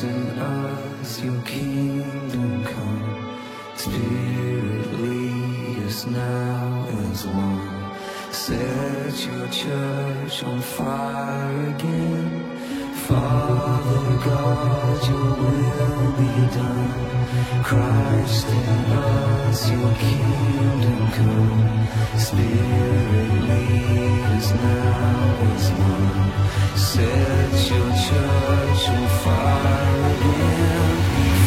Christ in us, your kingdom come. Spirit, lead us now as one. Set your church on fire again. Father God, your will be done. Christ in us, your kingdom come. Spirit, lead us now as one. Set your church on fire again.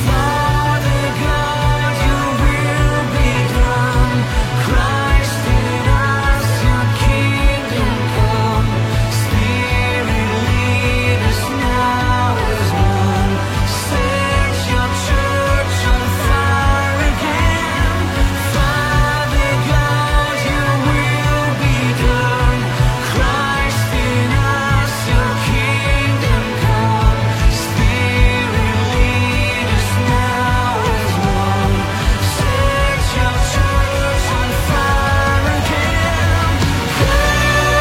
Father God, your will be done. Christ in us, your kingdom come. Spirit, lead us now as one. Set your church on fire again. Father God, your will be done. Christ in us, your kingdom come. Spirit, lead us now as one. Set your church on fire again. Holy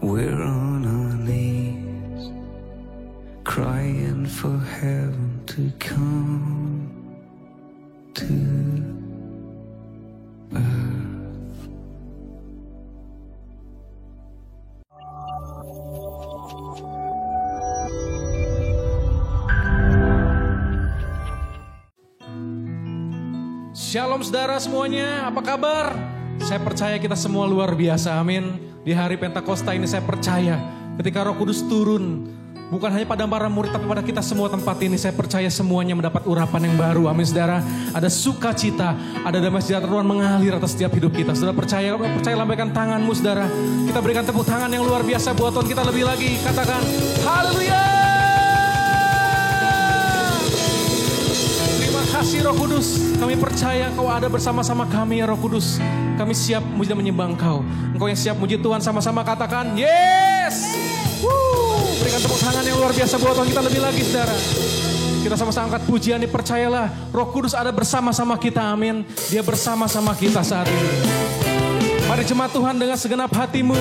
We're on our knees, crying for heaven to come to earth. Shalom saudara semuanya, apa kabar? Saya percaya kita semua luar biasa, amin. Di hari Pentakosta ini saya percaya ketika Roh Kudus turun, bukan hanya pada para murid tapi pada kita semua tempat ini, saya percaya semuanya mendapat urapan yang baru, amin saudara. Ada sukacita, ada damai sejahtera Tuhan mengalir atas setiap hidup kita. Saudara percaya lambaikan tanganmu saudara. Kita berikan tepuk tangan yang luar biasa buat Tuhan kita lebih lagi. Katakan haleluya. Terima kasih Roh Kudus, kami percaya Kau ada bersama-sama kami ya Roh Kudus. Kami siap muji dan menyembah Engkau. Engkau yang siap muji Tuhan, sama-sama katakan yes. Berikan tepuk tangan yang luar biasa buat Tuhan kita lebih lagi saudara. Kita sama-sama angkat pujian ini, percayalah Roh Kudus ada bersama-sama kita, amin. Dia bersama-sama kita saat ini. Mari jemaat Tuhan dengan segenap hatimu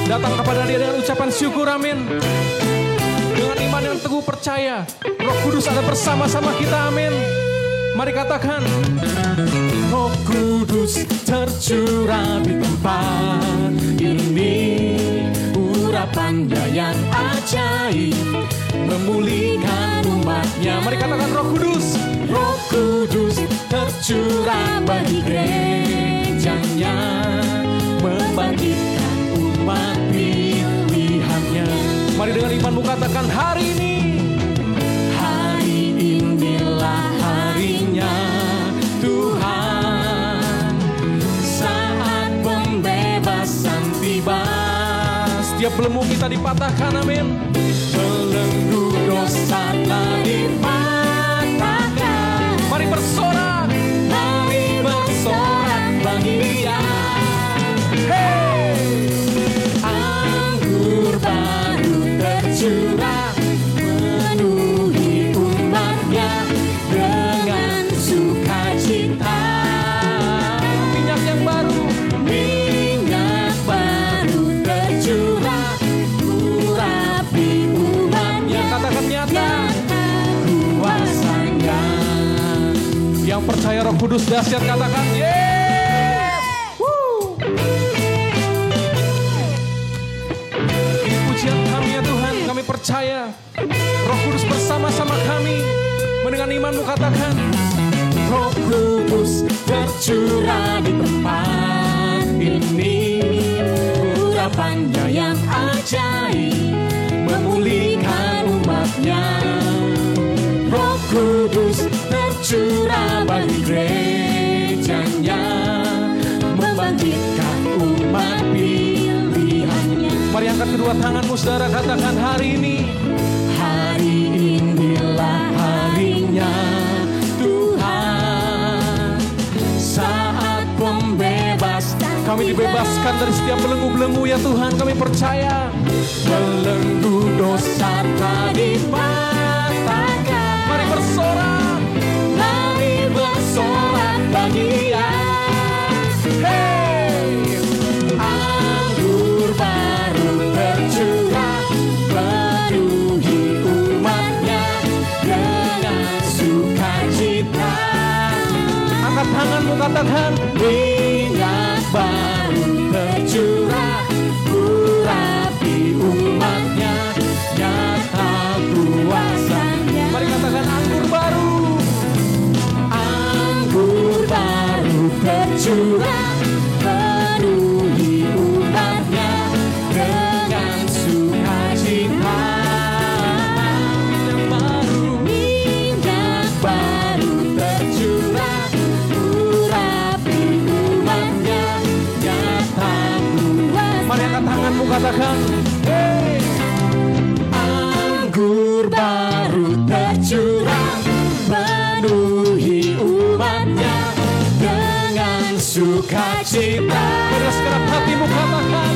datang kepada Dia dengan ucapan syukur, amin. Dengan iman yang teguh percaya Roh Kudus ada bersama-sama kita, amin. Mari katakan Roh Kudus tercurah di tempat ini, urapannya yang ajaib memulihkan umatnya. Mari katakan Roh Kudus. Roh Kudus tercurah bagi gerejanya, membangkitkan umat pilihannya. Mari dengan imanmu katakan hari ini. Hari inilah harinya Tuhan, saat pembebasan tiba. Setiap belenggu kita dipatahkan, amin. Belenggu dosa telah dipatahkan. Mari bersorak bagi Dia. Hey! Anggur baru tercurah memenuhi umat. percaya Roh Kudus dahsyat, katakan yes. Ini pujian kami ya Tuhan, kami percaya Roh Kudus bersama-sama kami. Mendengar imanmu katakan, Roh Kudus tercurah di tempat ini, urapannya yang ajaib memulihkan umatnya. Roh Kudus tercurah bagi gerejanya, membangkitkan umat pilihannya. Mari angkat kedua tanganmu saudara, katakan hari ini. Hari inilah harinya Tuhan, saat pembebasan. Kami dibebaskan dari setiap belenggu-belenggu ya Tuhan, kami percaya. Belenggu dosa telah dipatahkan. Mari bersorak, Mari bersorak bagi Dia. Hey! Anggur baru tercurah, penuhi umatnya dengan sukacita. angkat tanganmu katakan, Minyak baru tercurah, urapi umatnya, nyata kuasanya. mari katakan anggur baru. Anggur baru tercurah, penuhi umatnya dengan sukacita. Minyak baru tercurah, urapi umatnya, nyata kuasanya. Mari angkat tanganmu katakan, hey. Anggur baru tercurah, penuhi umatnya dengan sukacita. Pada segenap hatimu katakan,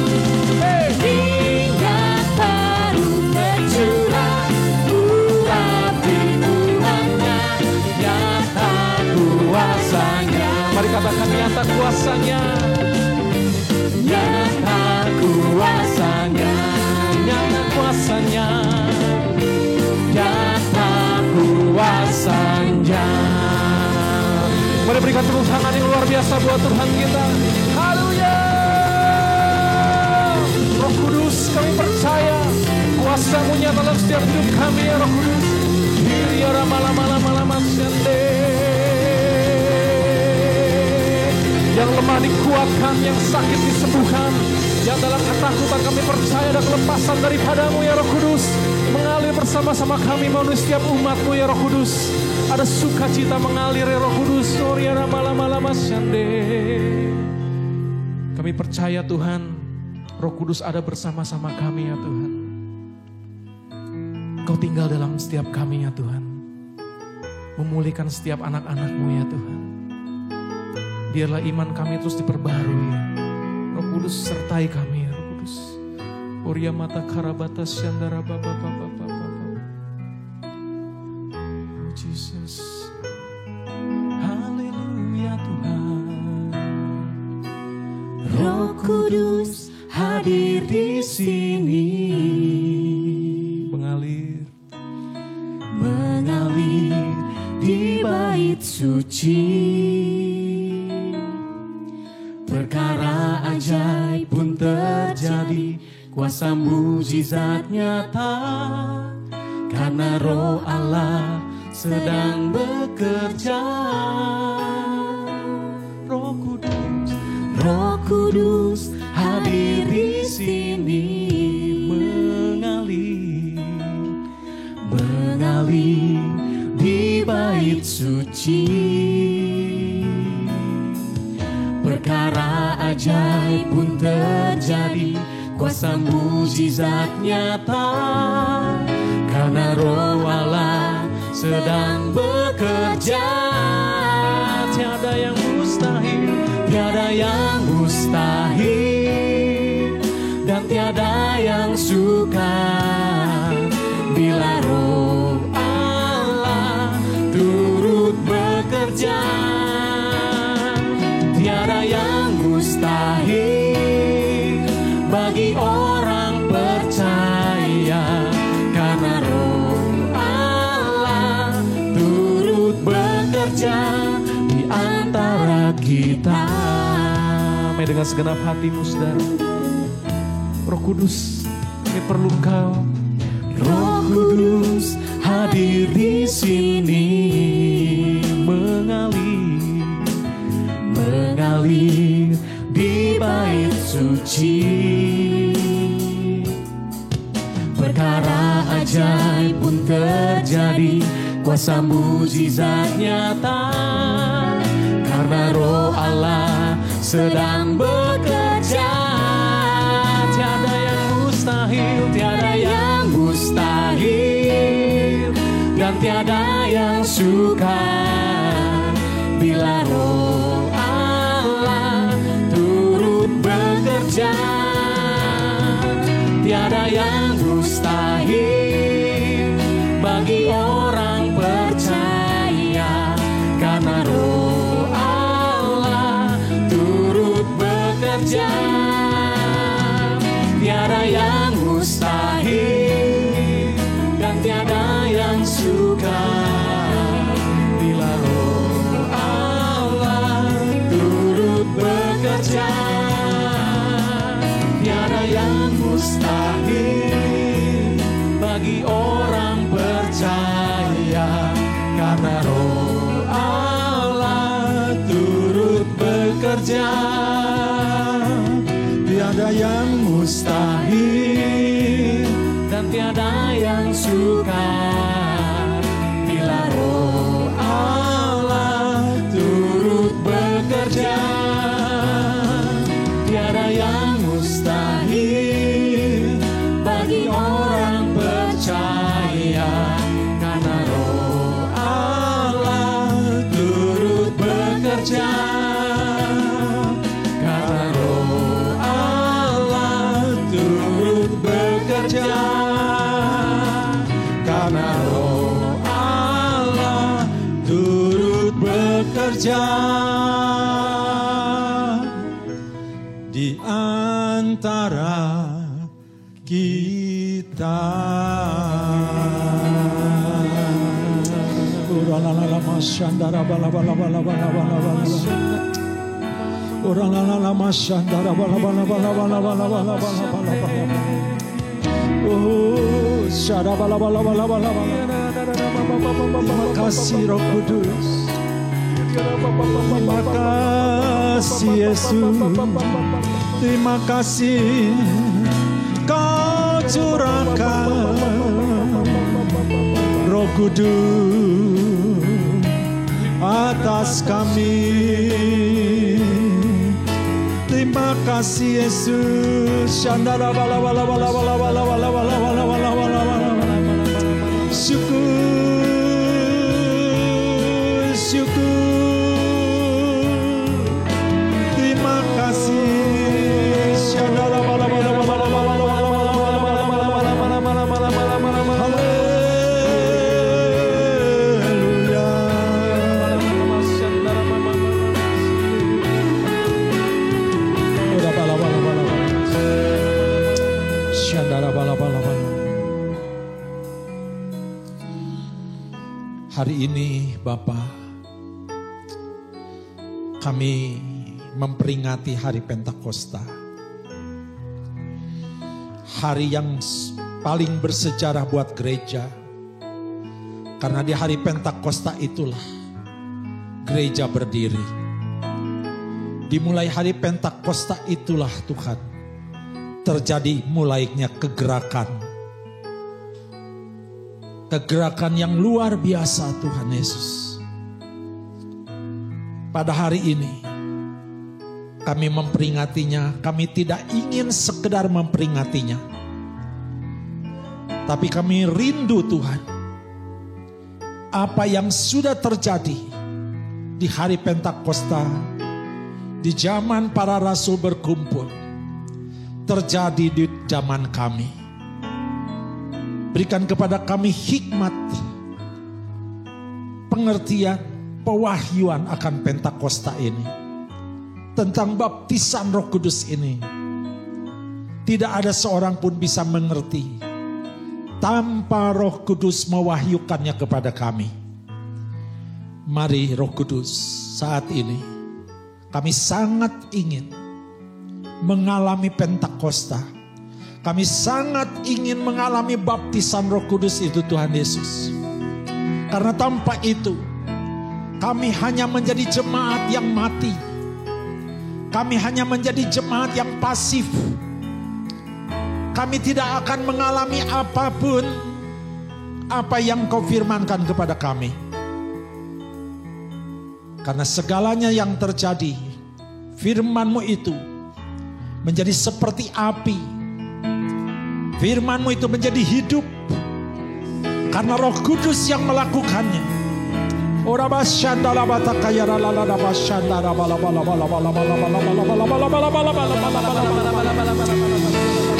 hey. Minyak baru tercurah, urapi umatnya, nyata kuasanya. Mari katakan nyata kuasanya, Nyata kuasanya, nyata kuasanya, nyata kuasanya. Mari berikan tepuk tangan yang luar biasa buat Tuhan kita. Haleluya. Roh Kudus, kami percaya kuasa-Mu nyata dalam setiap hidup kami ya Roh Kudus. Hiriara malam-malam sende. Yang lemah dikuatkan, yang sakit disembuhkan, yang dalam ketakutan kami percaya ada kelepasan daripada-Mu ya Roh Kudus. Mengalir bersama-sama kami memenuhi setiap umat-Mu ya Roh Kudus. Ada sukacita mengalir ya Roh Kudus. Oriara malam-malam asyande. Kami percaya Tuhan, Roh Kudus ada bersama-sama kami ya Tuhan. Engkau tinggal dalam setiap kami ya Tuhan. Memulihkan setiap anak-anak-Mu ya Tuhan. Biarlah iman kami terus diperbarui. Roh Kudus sertai kami, Roh Kudus. Oria mata karabata syandara baba. Oh Jesus. Haleluya Tuhan. Roh Kudus hadir di sini, Mengalir di bait suci. Perkara ajaib pun terjadi, kuasa mujizat nyata, karena Roh Allah sedang bekerja. Roh Kudus hadir di sini, mengalir di bait suci. Perkara ajaib pun terjadi, kuasa mujizat nyata, karena Roh Allah sedang bekerja. tiada yang mustahil, Tiada yang mustahil, dan tiada yang sukar, bila Roh Allah turut bekerja. Tiada yang mustahil bagi orang percaya, karena Roh Allah turut bekerja. kita. Damai dengan segenap hatimu, saudara. Roh Kudus, kami perlu Engkau. Roh Kudus hadir di sini, mengalir di bait suci. Perkara ajaib pun terjadi, kuasa mujizat nyata, karena Roh Allah sedang bekerja. Tiada yang mustahil, tiada yang mustahil, dan tiada yang sukar bila Roh Allah turut bekerja. Tiada yang mustahil bagi orang percaya, karena Roh Allah turut bekerja. Tiada yang mustahil dan tiada yang sukar bila Roh Allah turut bekerja. Tiada yang mustahil bagi orang percaya, karena Roh Allah turut bekerja. Tiada yang mustahil dan tiada yang sukar bila Roh Allah turut bekerja. Tiada yang mustahil bagi orang percaya, karena Roh Allah turut bekerja. Karena Roh Allah turut bekerja. Karena Roh Allah turut bekerja di antara kita. Terima kasih Roh Kudus, terima kasih Yesus, terima kasih Kau curahkan Roh Kudus atas kami. Terima kasih Yesus. Syukur, syukur. Terima kasih. Hari ini Bapa, kami memperingati hari Pentakosta. Hari yang paling bersejarah buat gereja. Karena di hari Pentakosta itulah gereja berdiri. Dimulai hari Pentakosta itulah Tuhan terjadi mulainya kegerakan. Kegerakan yang luar biasa Tuhan Yesus. Pada hari ini kami memperingatinya. Kami tidak ingin sekedar memperingatinya, tapi kami rindu Tuhan, apa yang sudah terjadi di hari Pentakosta, di zaman para rasul berkumpul, terjadi di zaman kami. Berikan kepada kami hikmat, pengertian, pewahyuan akan Pentakosta ini. Tentang baptisan Roh Kudus ini. Tidak ada seorang pun bisa mengerti tanpa Roh Kudus mewahyukannya kepada kami. Mari Roh Kudus saat ini Kami sangat ingin mengalami Pentakosta. Kami sangat ingin mengalami baptisan Roh Kudus itu Tuhan Yesus. Karena tanpa itu kami hanya menjadi jemaat yang mati. Kami hanya menjadi jemaat yang pasif. Kami tidak akan mengalami apapun apa yang Kau firmankan kepada kami. Karena segalanya yang terjadi, firman-Mu itu menjadi seperti api. Firman-Mu itu menjadi hidup. Karena Roh Kudus yang melakukannya. Ora basyanda la batakaya la la la basyanda la bala bala bala bala bala bala bala bala bala bala bala bala.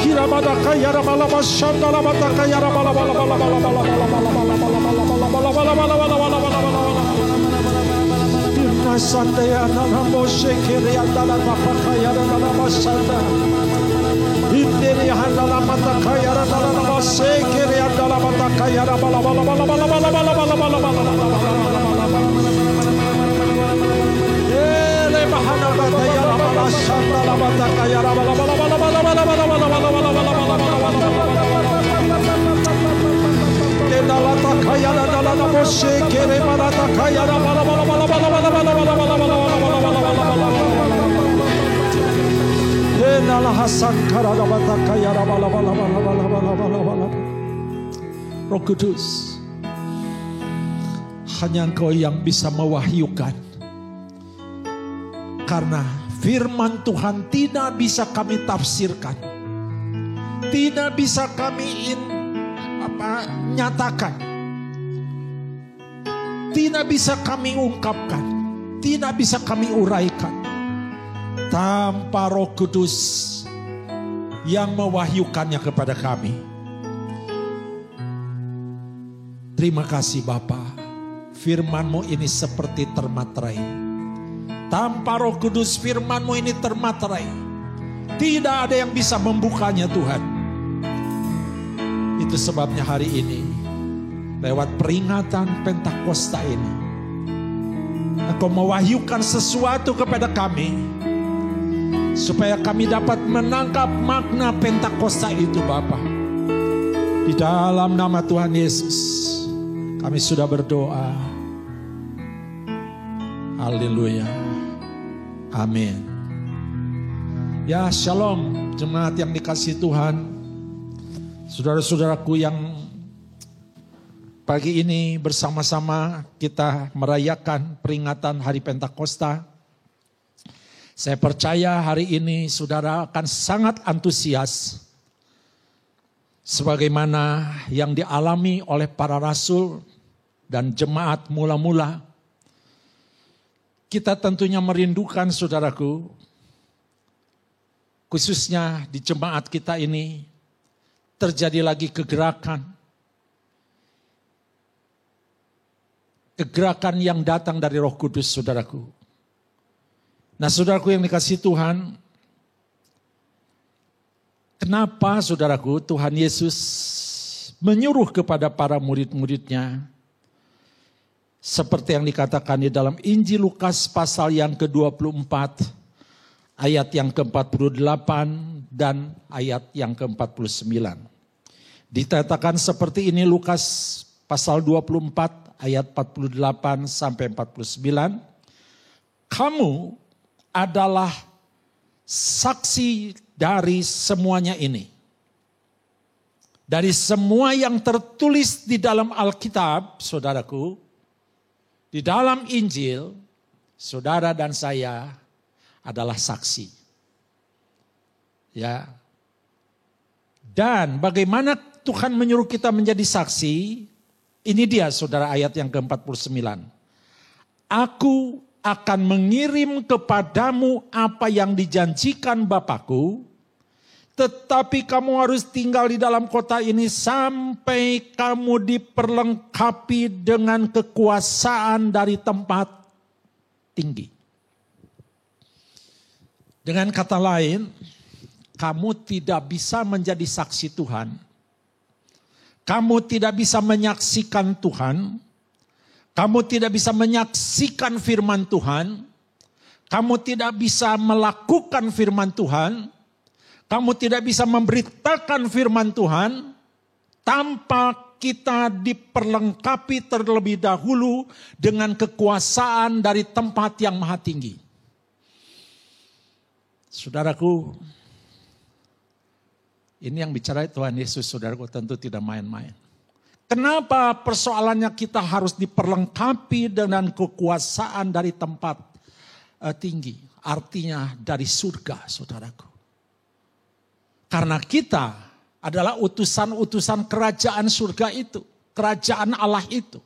Kira batakaya la bala basyanda la batakaya la bala bala bala bala bala bala bala bala bala bala bala bala. Dirna sandaya na moshe kiri andala batakaya la la basyanda. Indiri handala batakaya la la la moshe kiri andala batakaya la bala bala bala bala bala bala bala bala bala. Roh Kudus, hanya Engkau yang bisa mewahyukan. Karena firman Tuhan tidak bisa kami tafsirkan. Tidak bisa kami nyatakan. Tidak bisa kami ungkapkan. Tidak bisa kami uraikan. Tanpa Roh Kudus yang mewahyukannya kepada kami. Terima kasih Bapa. Firman-Mu ini seperti termaterai. Tanpa Roh Kudus firman-Mu ini termaterai. Tidak ada yang bisa membukanya Tuhan. Itu sebabnya hari ini lewat peringatan Pentakosta ini Engkau mewahyukan sesuatu kepada kami. Supaya kami dapat menangkap makna Pentakosta itu Bapa. Di dalam nama Tuhan Yesus kami sudah berdoa. Haleluya. Amin. Ya, shalom jemaat yang dikasihi Tuhan. Saudara-saudaraku yang pagi ini bersama-sama kita merayakan peringatan Hari Pentakosta. Saya percaya hari ini saudara akan sangat antusias. Sebagaimana yang dialami oleh para rasul dan jemaat mula-mula. Kita tentunya merindukan saudaraku, khususnya di jemaat kita ini, terjadi lagi kegerakan. Kegerakan yang datang dari Roh Kudus saudaraku. Nah saudaraku yang dikasihi Tuhan, kenapa saudaraku Tuhan Yesus menyuruh kepada para murid-muridnya, seperti yang dikatakan di dalam Injil Lukas pasal yang ke-24, ayat yang ke-48 dan ayat yang ke-49. Dikatakan seperti ini Lukas pasal 24 ayat 48 sampai 49. Kamu adalah saksi dari semuanya ini. Dari semua yang tertulis di dalam Alkitab, saudaraku, di dalam Injil, saudara dan saya adalah saksi. Ya. Dan bagaimana Tuhan menyuruh kita menjadi saksi? Ini dia saudara ayat yang ke-49. Aku akan mengirim kepadamu apa yang dijanjikan Bapakku, tetapi kamu harus tinggal di dalam kota ini sampai kamu diperlengkapi dengan kekuasaan dari tempat tinggi. Dengan kata lain, kamu tidak bisa menjadi saksi Tuhan. Kamu tidak bisa menyaksikan Tuhan. Kamu tidak bisa menyaksikan firman Tuhan. kamu tidak bisa melakukan firman Tuhan, kamu tidak bisa memberitakan firman Tuhan tanpa kita diperlengkapi terlebih dahulu dengan kekuasaan dari tempat yang maha tinggi. Saudaraku, ini yang bicara Tuhan Yesus, saudaraku, tentu tidak main-main. Kenapa persoalannya kita harus diperlengkapi dengan kekuasaan dari tempat tinggi? Artinya dari surga, saudaraku. Karena kita adalah utusan-utusan kerajaan surga itu. Kerajaan Allah itu.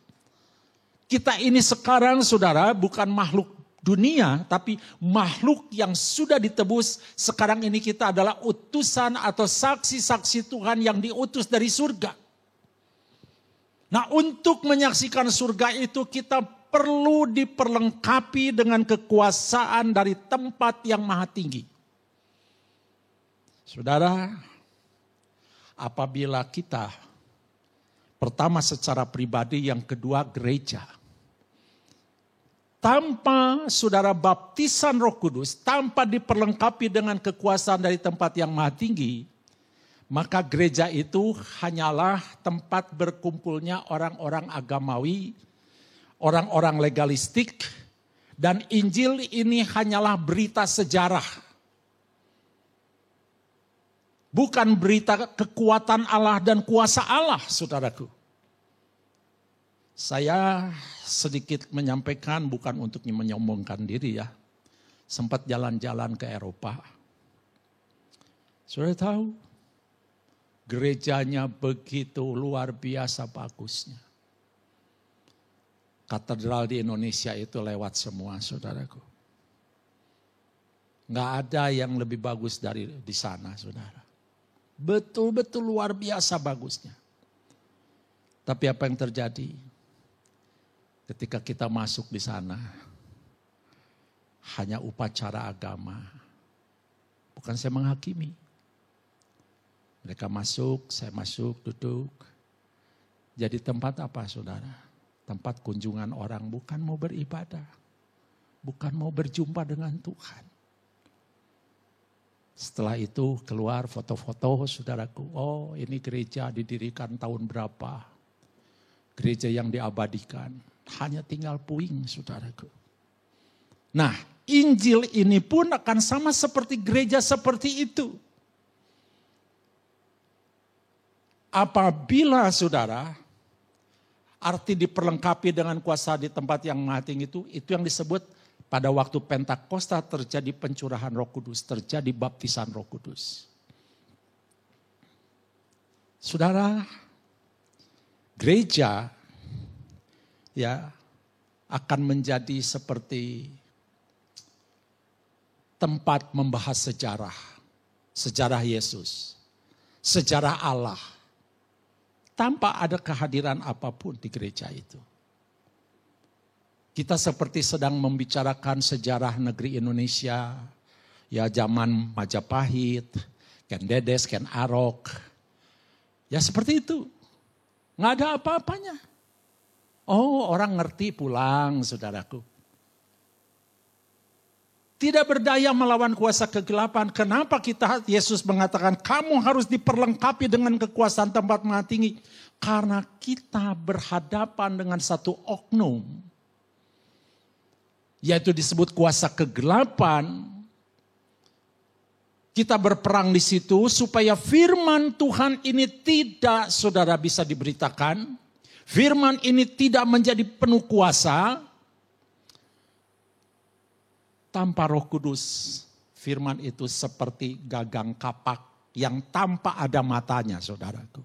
Kita ini sekarang, saudara, bukan makhluk dunia, tapi makhluk yang sudah ditebus. Sekarang ini kita adalah utusan atau saksi-saksi Tuhan yang diutus dari surga. Nah, untuk menyaksikan surga itu kita perlu diperlengkapi dengan kekuasaan dari tempat yang maha tinggi. Saudara, apabila kita pertama secara pribadi, yang kedua gereja, tanpa saudara baptisan Roh Kudus, tanpa diperlengkapi dengan kekuasaan dari tempat yang maha tinggi, maka gereja itu hanyalah tempat berkumpulnya orang-orang agamawi, orang-orang legalistik, dan Injil ini hanyalah berita sejarah. Bukan berita kekuatan Allah dan kuasa Allah, saudaraku. Saya sedikit menyampaikan bukan untuk menyombongkan diri ya. Sempat jalan-jalan ke Eropa. Saudara tahu, gerejanya begitu luar biasa bagusnya. Katedral di Indonesia itu lewat semua, saudaraku. Nggak ada yang lebih bagus dari di sana, saudara. Betul-betul luar biasa bagusnya. Tapi apa yang terjadi? Ketika kita masuk di sana, hanya upacara agama. Bukan saya menghakimi. Mereka masuk, saya masuk, duduk. Jadi tempat apa, saudara? Tempat kunjungan orang, bukan mau beribadah. Bukan mau berjumpa dengan Tuhan. Setelah itu keluar foto-foto, saudaraku. Oh, ini gereja didirikan tahun berapa. Gereja yang diabadikan. Hanya tinggal puing, saudaraku. Nah, Injil ini pun akan sama seperti gereja seperti itu. Apabila saudara, arti diperlengkapi dengan kuasa di tempat yang maha tinggi itu yang disebut pada waktu Pentakosta terjadi pencurahan Roh Kudus, terjadi baptisan Roh Kudus. Saudara, gereja ya akan menjadi seperti tempat membahas sejarah, sejarah Yesus, sejarah Allah. Tanpa ada kehadiran apapun di gereja itu. Kita seperti sedang membicarakan sejarah negeri Indonesia. Ya zaman Majapahit, Ken Dedes, Ken Arok. Ya seperti itu. Nggak ada apa-apanya. Oh, orang ngerti pulang, saudaraku. Tidak berdaya melawan kuasa kegelapan. Kenapa Yesus mengatakan kamu harus diperlengkapi dengan kekuasaan tempat maha tinggi? Karena kita berhadapan dengan satu oknum. Yaitu disebut kuasa kegelapan. Kita berperang di situ supaya firman Tuhan ini tidak, saudara, bisa diberitakan. Firman ini tidak menjadi penuh kuasa. Tanpa Roh Kudus, firman itu seperti gagang kapak yang tanpa ada matanya, saudaraku.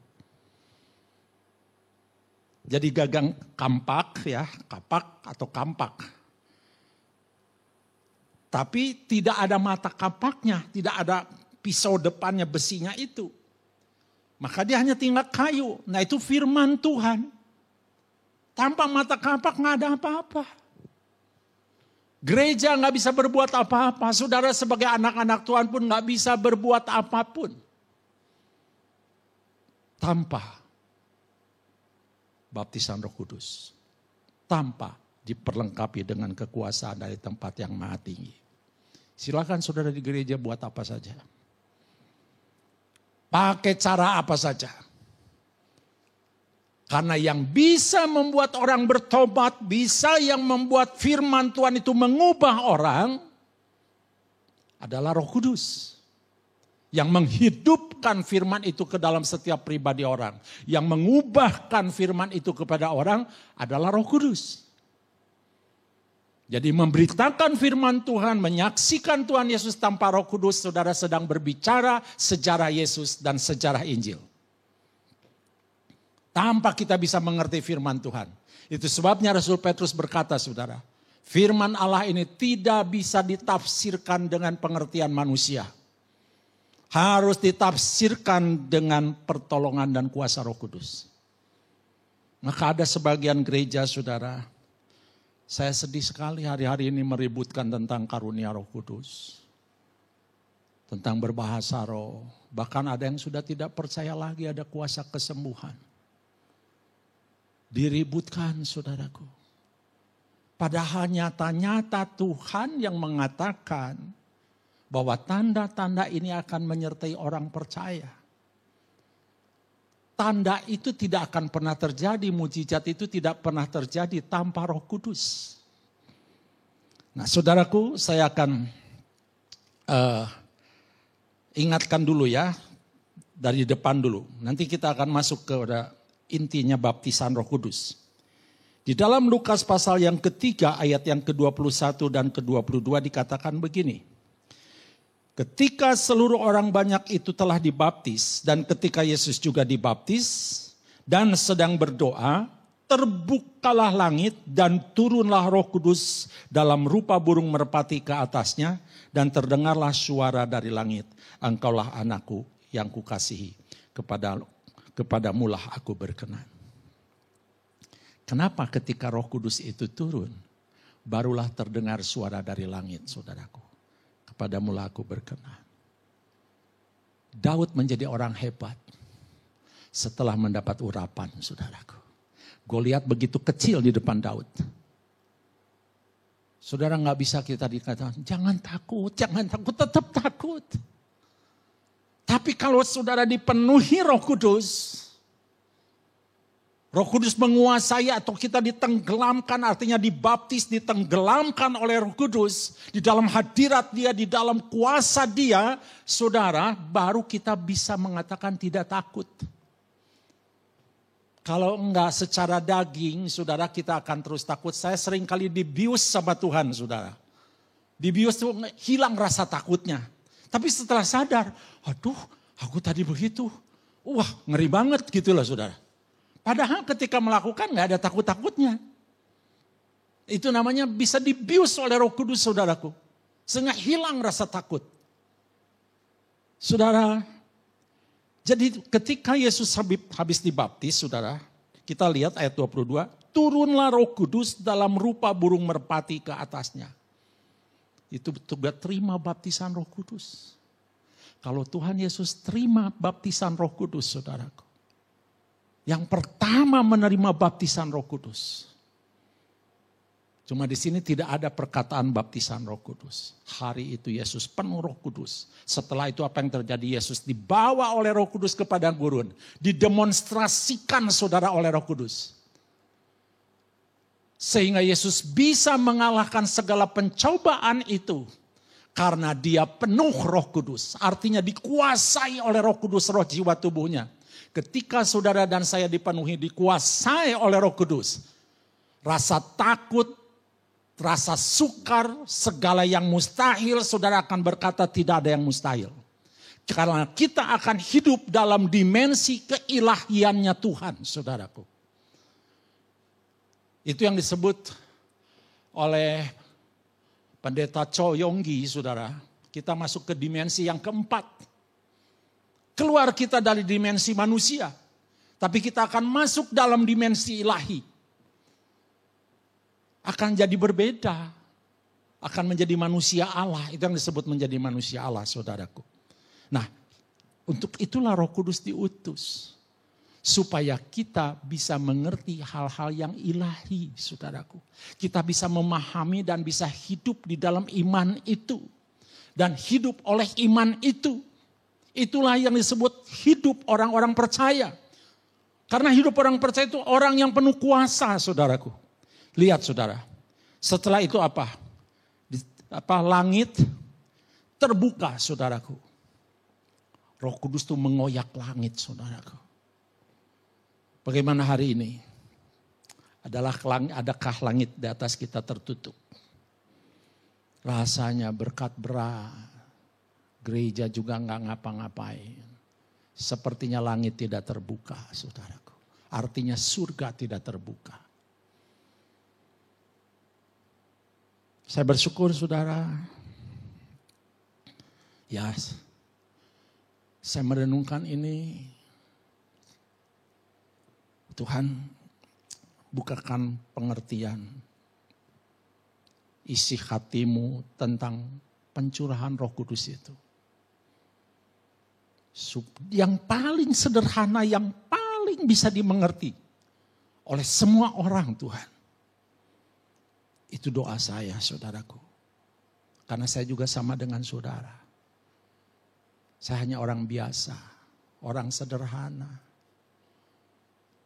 Jadi gagang kampak ya, kapak atau kampak. Tapi tidak ada mata kapaknya, tidak ada pisau depannya besinya itu. Maka dia hanya tinggal kayu. Nah itu firman Tuhan. Tanpa mata kapak nggak ada apa-apa. Gereja nggak bisa berbuat apa-apa. Saudara sebagai anak-anak Tuhan pun nggak bisa berbuat apapun. Tanpa baptisan Roh Kudus. Tanpa diperlengkapi dengan kekuasaan dari tempat yang maha tinggi. Silakan saudara di gereja buat apa saja. Pakai cara apa saja. Karena yang bisa membuat orang bertobat, bisa yang membuat firman Tuhan itu mengubah orang, adalah Roh Kudus. Yang menghidupkan firman itu ke dalam setiap pribadi orang. Yang mengubahkan firman itu kepada orang adalah Roh Kudus. Jadi memberitakan firman Tuhan, menyaksikan Tuhan Yesus tanpa Roh Kudus, saudara sedang berbicara sejarah Yesus dan sejarah Injil. Tanpa kita bisa mengerti firman Tuhan. Itu sebabnya Rasul Petrus berkata, saudara, firman Allah ini tidak bisa ditafsirkan dengan pengertian manusia. Harus ditafsirkan dengan pertolongan dan kuasa Roh Kudus. Maka ada sebagian gereja, saudara, saya sedih sekali hari-hari ini meributkan tentang karunia Roh Kudus. Tentang berbahasa roh. Bahkan ada yang sudah tidak percaya lagi ada kuasa kesembuhan. Diributkan, saudaraku. Padahal nyata-nyata Tuhan yang mengatakan bahwa tanda-tanda ini akan menyertai orang percaya. Tanda itu tidak akan pernah terjadi, mujizat itu tidak pernah terjadi tanpa Roh Kudus. Nah, saudaraku, saya akan ingatkan dulu ya, dari depan dulu. Nanti kita akan masuk ke intinya baptisan Roh Kudus. Di dalam Lukas pasal yang ketiga ayat yang ke-21 dan ke-22 dikatakan begini. Ketika seluruh orang banyak itu telah dibaptis dan ketika Yesus juga dibaptis dan sedang berdoa, terbukalah langit dan turunlah Roh Kudus dalam rupa burung merpati ke atasnya dan terdengarlah suara dari langit, engkaulah anakku yang kukasihi, kepadamulah aku berkenan. Kenapa ketika Roh Kudus itu turun, barulah terdengar suara dari langit, saudaraku. Kepadamulah aku berkenan. Daud menjadi orang hebat setelah mendapat urapan, saudaraku. Goliat begitu kecil di depan Daud. Saudara, nggak bisa kita dikatakan, jangan takut, tetap takut. Tapi kalau saudara dipenuhi Roh Kudus, Roh Kudus menguasai atau kita ditenggelamkan, artinya dibaptis, ditenggelamkan oleh Roh Kudus. Di dalam hadirat dia, di dalam kuasa dia, saudara, baru kita bisa mengatakan tidak takut. Kalau enggak secara daging, saudara, kita akan terus takut. Saya sering kali dibius sama Tuhan, saudara. Dibius itu hilang rasa takutnya. Tapi setelah sadar, aduh aku tadi begitu. Wah ngeri banget gitu loh, saudara. Padahal ketika melakukan gak ada takut-takutnya. Itu namanya bisa dibius oleh Roh Kudus, saudaraku. Sehingga hilang rasa takut. Saudara, jadi ketika Yesus habis dibaptis, saudara, kita lihat ayat 22. Turunlah Roh Kudus dalam rupa burung merpati ke atasnya. Itu juga terima baptisan Roh Kudus. Kalau Tuhan Yesus terima baptisan Roh Kudus, saudaraku. Yang pertama menerima baptisan Roh Kudus. Cuma di sini tidak ada perkataan baptisan Roh Kudus. Hari itu Yesus penuh Roh Kudus. Setelah itu apa yang terjadi? Yesus dibawa oleh Roh Kudus ke padang gurun. Didemonstrasikan saudara oleh Roh Kudus. Sehingga Yesus bisa mengalahkan segala pencobaan itu. Karena dia penuh Roh Kudus. Artinya dikuasai oleh Roh Kudus roh jiwa tubuhnya. Ketika saudara dan saya dipenuhi, dikuasai oleh Roh Kudus. Rasa takut, rasa sukar, segala yang mustahil, saudara akan berkata tidak ada yang mustahil. Karena kita akan hidup dalam dimensi keilahiannya Tuhan, saudaraku. Itu yang disebut oleh Pendeta Cho Yonggi, saudara. Kita masuk ke dimensi yang keempat. Keluar kita dari dimensi manusia. Tapi kita akan masuk dalam dimensi ilahi. Akan jadi berbeda. Akan menjadi manusia Allah. Itu yang disebut menjadi manusia Allah, saudaraku. Nah, untuk itulah Roh Kudus diutus. Supaya kita bisa mengerti hal-hal yang ilahi, saudaraku. Kita bisa memahami dan bisa hidup di dalam iman itu. dan hidup oleh iman itu. Itulah yang disebut hidup orang-orang percaya. Karena hidup orang percaya itu orang yang penuh kuasa, saudaraku. Lihat saudara, setelah itu apa? Langit terbuka, saudaraku. Roh Kudus itu mengoyak langit, saudaraku. Bagaimana hari ini? Adakah langit di atas kita tertutup? Rasanya berkat berat. Gereja juga nggak ngapa-ngapain. Sepertinya langit tidak terbuka, saudaraku. Artinya surga tidak terbuka. Saya bersyukur, saudara. Ya, saya merenungkan ini. Tuhan, bukakan pengertian isi hatimu tentang pencurahan Roh Kudus itu. Yang paling sederhana, yang paling bisa dimengerti oleh semua orang, Tuhan. Itu doa saya, saudaraku. Karena saya juga sama dengan saudara. Saya hanya orang biasa, orang sederhana.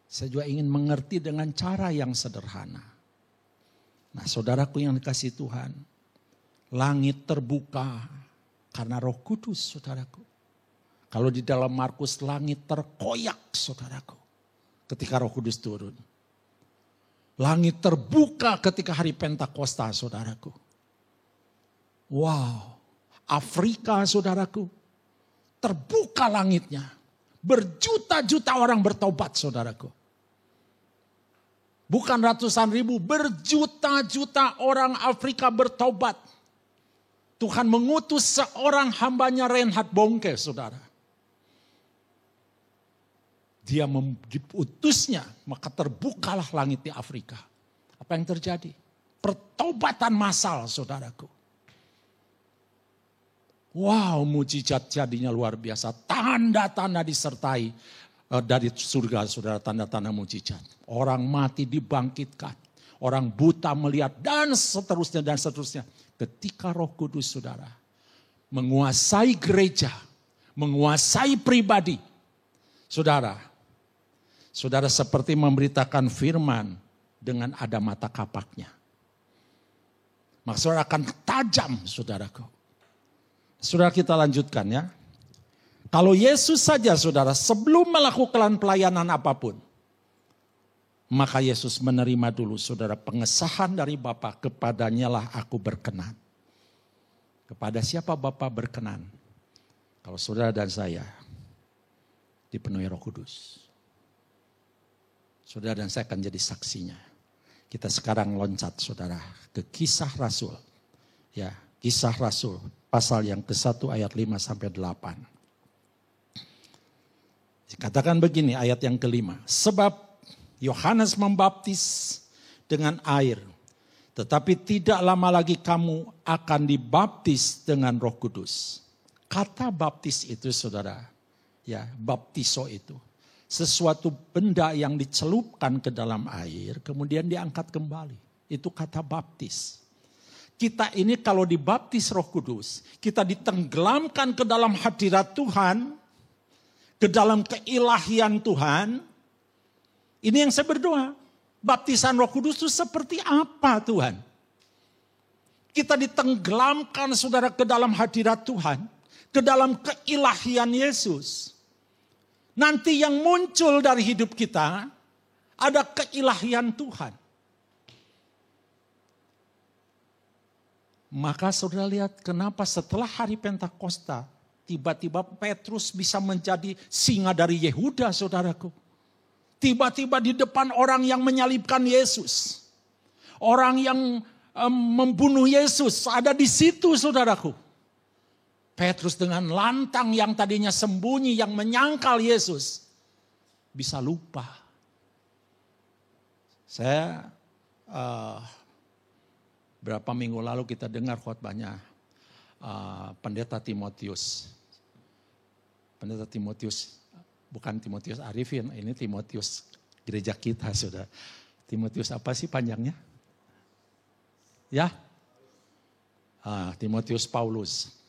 Saya juga ingin mengerti dengan cara yang sederhana. Nah, saudaraku yang dikasihi Tuhan, langit terbuka karena Roh Kudus, saudaraku. Kalau di dalam Markus, langit terkoyak, saudaraku, ketika Roh Kudus turun. Langit terbuka ketika hari Pentakosta, saudaraku. Wow, Afrika, saudaraku, terbuka langitnya. Berjuta-juta orang bertobat, saudaraku. Bukan ratusan ribu, berjuta-juta orang Afrika bertobat. Tuhan mengutus seorang hambanya Reinhard Bonke, saudara. Dia diutusnya, maka terbukalah langit di Afrika. Apa yang terjadi? Pertobatan massal, saudaraku. Wow, mujizat jadinya luar biasa. Tanda-tanda disertai dari surga, saudara, tanda-tanda mujizat. Orang mati dibangkitkan. Orang buta melihat dan seterusnya dan seterusnya. Ketika Roh Kudus, saudara, menguasai gereja, menguasai pribadi. Saudara seperti memberitakan firman dengan ada mata kapaknya. Maka saudara akan tajam, saudaraku. Saudara, kita lanjutkan ya. Kalau Yesus saja, saudara, sebelum melakukan pelayanan apapun, maka Yesus menerima dulu, saudara, pengesahan dari Bapa, kepadanya lah aku berkenan. Kepada siapa Bapa berkenan? Kalau saudara dan saya dipenuhi Roh Kudus. Saudara dan saya akan jadi saksinya. Kita sekarang loncat, saudara, ke Kisah Rasul. Ya, Kisah Rasul, pasal yang ke-1 ayat 5 sampai 8. Dikatakan begini ayat yang ke-5. Sebab Yohanes membaptis dengan air. Tetapi tidak lama lagi kamu akan dibaptis dengan Roh Kudus. Kata baptis itu, saudara, ya, baptiso itu sesuatu benda yang dicelupkan ke dalam air kemudian diangkat kembali. Itu kata baptis. Kita ini kalau dibaptis Roh Kudus, kita ditenggelamkan ke dalam hadirat Tuhan, ke dalam keilahian Tuhan. Ini yang saya berdoa. Baptisan Roh Kudus itu seperti apa, Tuhan? Kita ditenggelamkan, saudara, ke dalam hadirat Tuhan, ke dalam keilahian Yesus. Nanti yang muncul dari hidup kita ada keilahian Tuhan. Maka saudara lihat kenapa setelah hari Pentakosta tiba-tiba Petrus bisa menjadi singa dari Yehuda, saudaraku. Tiba-tiba di depan orang yang menyalibkan Yesus. Orang yang membunuh Yesus ada di situ, saudaraku. Petrus dengan lantang yang tadinya sembunyi, yang menyangkal Yesus, bisa lupa. Saya berapa minggu lalu kita dengar khotbahnya Pendeta Timotius. Pendeta Timotius, bukan Timotius Arifin, ini Timotius gereja kita, saudara. Timotius apa sih panjangnya? Ya, Timotius Paulus.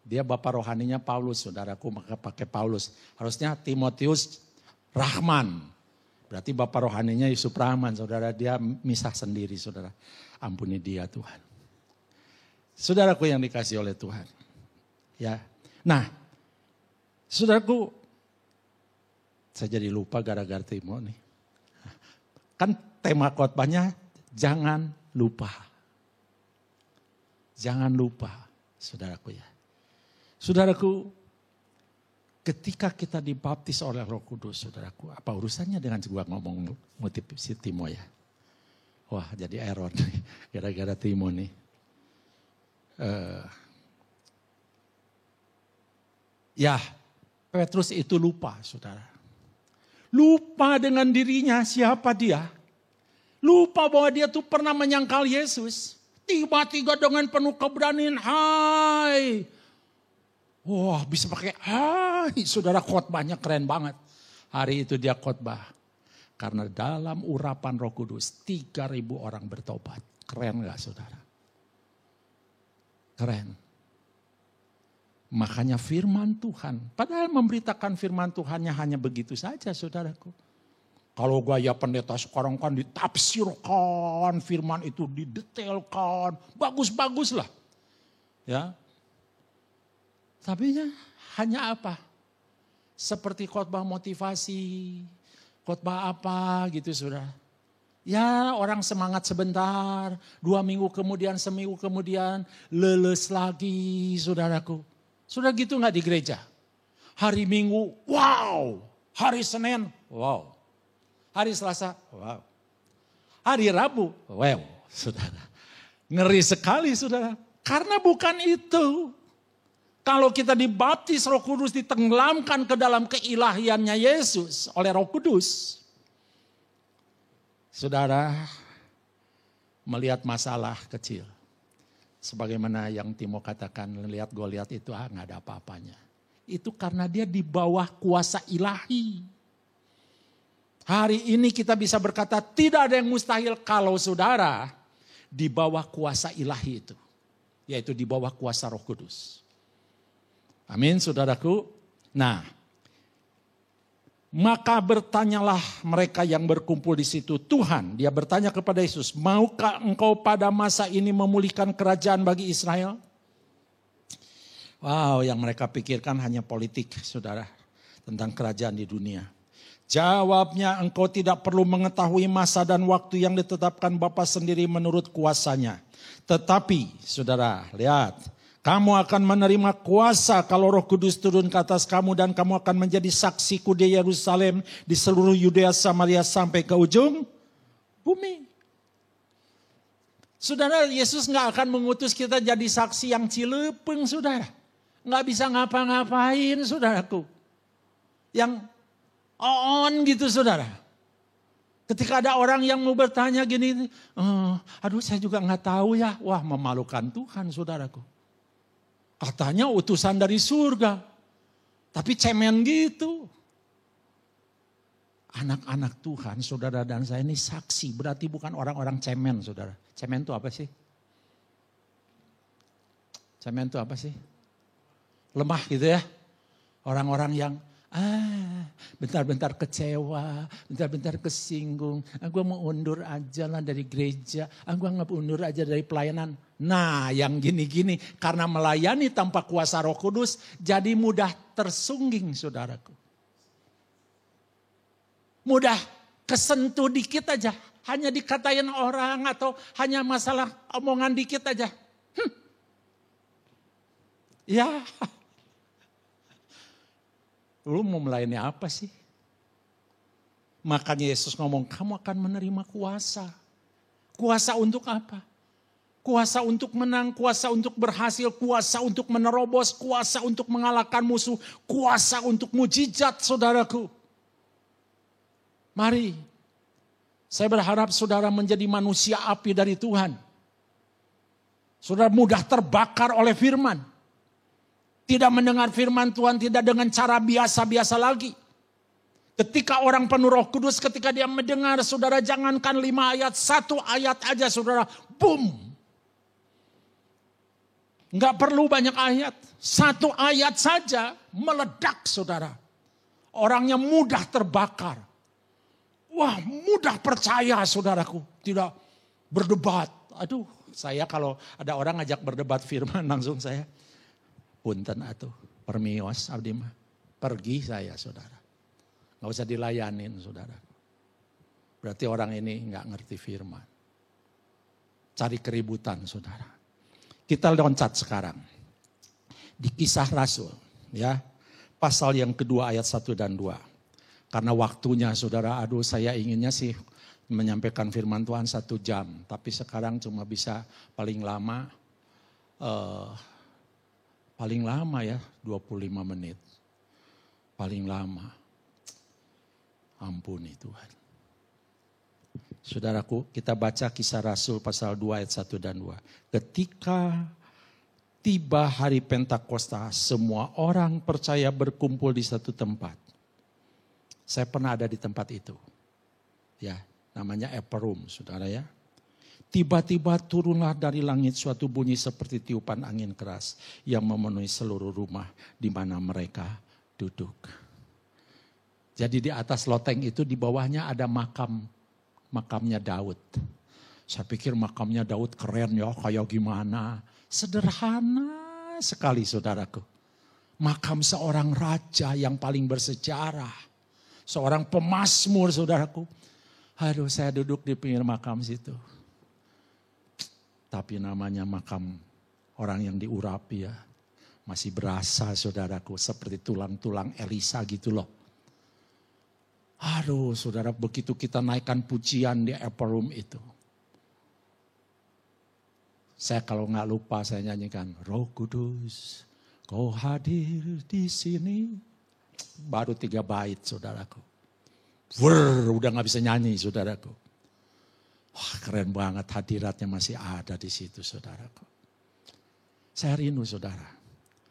Dia bapak rohaninya Paulus, saudaraku, maka pakai Paulus. Harusnya Timotius Rahman. Berarti bapak rohaninya Yusuf Rahman, saudara. Dia misah sendiri, saudara. Ampuni dia, Tuhan. Saudaraku yang dikasih oleh Tuhan. Ya. Nah, saudaraku, saya jadi lupa gara-gara Timo nih. Kan tema khotbahnya jangan lupa. Jangan lupa, saudaraku ya. Saudaraku, ketika kita dibaptis oleh Roh Kudus, saudaraku, apa urusannya dengan gua ngomong motif si Timo ya? Wah, jadi error nih, gara-gara Timo nih. Ya, Petrus itu lupa, saudara. Lupa dengan dirinya siapa dia. Lupa bahwa dia tuh pernah menyangkal Yesus. Tiba-tiba dengan penuh keberanian, hai. Wah, bisa pakai hai. Saudara, khotbahnya keren banget. Hari itu dia khotbah. Karena dalam urapan Roh Kudus 3.000 orang bertobat. Keren gak, saudara? Keren. Makanya firman Tuhan. Padahal memberitakan firman Tuhannya hanya begitu saja, saudaraku. Kalau gaya pendeta sekarang kan ditafsirkan, firman itu didetailkan, bagus-bagus lah. Ya. Tapi hanya apa? Seperti khotbah motivasi, khotbah apa gitu, saudara. Ya, orang semangat sebentar, 2 minggu kemudian, seminggu kemudian, leles lagi, saudaraku. Sudah gitu gak di gereja? Hari Minggu, wow. Hari Senin, wow. Hari Selasa, wow. Hari Rabu, wow, saudara. Ngeri sekali, saudara. Karena bukan itu. Kalau kita dibaptis Roh Kudus, ditenggelamkan ke dalam keilahiannya Yesus oleh Roh Kudus. Saudara, melihat masalah kecil. Sebagaimana yang Timo katakan, lihat Goliat itu gak ada apa-apanya. Itu karena dia di bawah kuasa ilahi. Hari ini kita bisa berkata tidak ada yang mustahil kalau saudara di bawah kuasa ilahi itu. Yaitu di bawah kuasa Roh Kudus. Amin, saudaraku. Nah, maka bertanyalah mereka yang berkumpul di situ. Tuhan, dia bertanya kepada Yesus, maukah engkau pada masa ini memulihkan kerajaan bagi Israel? Wow, yang mereka pikirkan hanya politik, saudara. Tentang kerajaan di dunia. Jawabnya, engkau tidak perlu mengetahui masa dan waktu yang ditetapkan Bapa sendiri menurut kuasanya. Tetapi, saudara, lihat. Kamu akan menerima kuasa kalau Roh Kudus turun ke atas kamu dan kamu akan menjadi saksiku di Yerusalem, di seluruh Yudea, Samaria sampai ke ujung bumi. Saudara, Yesus gak akan mengutus kita jadi saksi yang cilepeng, saudara. Gak bisa ngapa-ngapain, saudaraku. Yang on gitu, saudara. Ketika ada orang yang mau bertanya gini, aduh saya juga gak tahu ya. Wah, memalukan Tuhan, saudaraku. Katanya utusan dari surga. Tapi cemen gitu. Anak-anak Tuhan, saudara dan saya ini saksi. Berarti bukan orang-orang cemen, saudara. Cemen itu apa sih? Cemen itu apa sih? Lemah gitu ya. Orang-orang yang bentar-bentar kecewa, bentar-bentar kesinggung. Gue mau undur aja lah dari gereja. Gue nggak undur aja dari pelayanan. Nah, yang gini-gini karena melayani tanpa kuasa Roh Kudus jadi mudah tersungging, saudaraku. Mudah kesentuh dikit aja, hanya dikatain orang atau hanya masalah omongan dikit aja. Ya. Lu mau melayani apa sih? Makanya Yesus ngomong, kamu akan menerima kuasa. Kuasa untuk apa? Kuasa untuk menang, kuasa untuk berhasil, kuasa untuk menerobos, kuasa untuk mengalahkan musuh, kuasa untuk mujizat, saudaraku. Mari, saya berharap saudara menjadi manusia api dari Tuhan. Saudara mudah terbakar oleh firman. Tidak mendengar firman Tuhan tidak dengan cara biasa-biasa lagi. Ketika orang penuh Roh Kudus, ketika dia mendengar, saudara jangankan 5 ayat, 1 ayat aja saudara, boom. Nggak perlu banyak ayat. Satu ayat saja meledak saudara. Orangnya mudah terbakar. Wah, mudah percaya saudaraku. Tidak berdebat. Aduh, saya kalau ada orang ngajak berdebat firman langsung saya. Punten atuh, permios abdi mah. Pergi saya saudara. Nggak usah dilayanin saudara. Berarti orang ini nggak ngerti firman. Cari keributan saudara. Kita loncat sekarang. Di Kisah Rasul ya. Pasal yang kedua ayat 1 dan 2. Karena waktunya saudara, aduh saya inginnya sih menyampaikan firman Tuhan 1 jam. Tapi sekarang cuma bisa paling lama ya 25 menit. Paling lama. Ampuni Tuhan. Saudaraku, kita baca Kisah Rasul pasal 2 ayat 1 dan 2. Ketika tiba hari Pentakosta, semua orang percaya berkumpul di satu tempat. Saya pernah ada di tempat itu. Ya, namanya Upper Room, saudara ya. Tiba-tiba turunlah dari langit suatu bunyi seperti tiupan angin keras yang memenuhi seluruh rumah di mana mereka duduk. Jadi di atas loteng itu di bawahnya ada makamnya Daud. Saya pikir makamnya Daud keren ya, kayak gimana. Sederhana sekali saudaraku. Makam seorang raja yang paling bersejarah. Seorang pemazmur saudaraku. Aduh, saya duduk di pinggir makam situ. Tapi namanya makam orang yang diurapi ya. Masih berasa saudaraku seperti tulang-tulang Elisa gitu loh. Aduh saudara, begitu kita naikkan pujian di Upper Room itu. Saya kalau nggak lupa saya nyanyikan Roh Kudus, Kau hadir di sini. Baru 3 bait saudaraku. Udah nggak bisa nyanyi saudaraku. Wah keren banget, hadiratnya masih ada di situ saudaraku. Saya rindu saudara.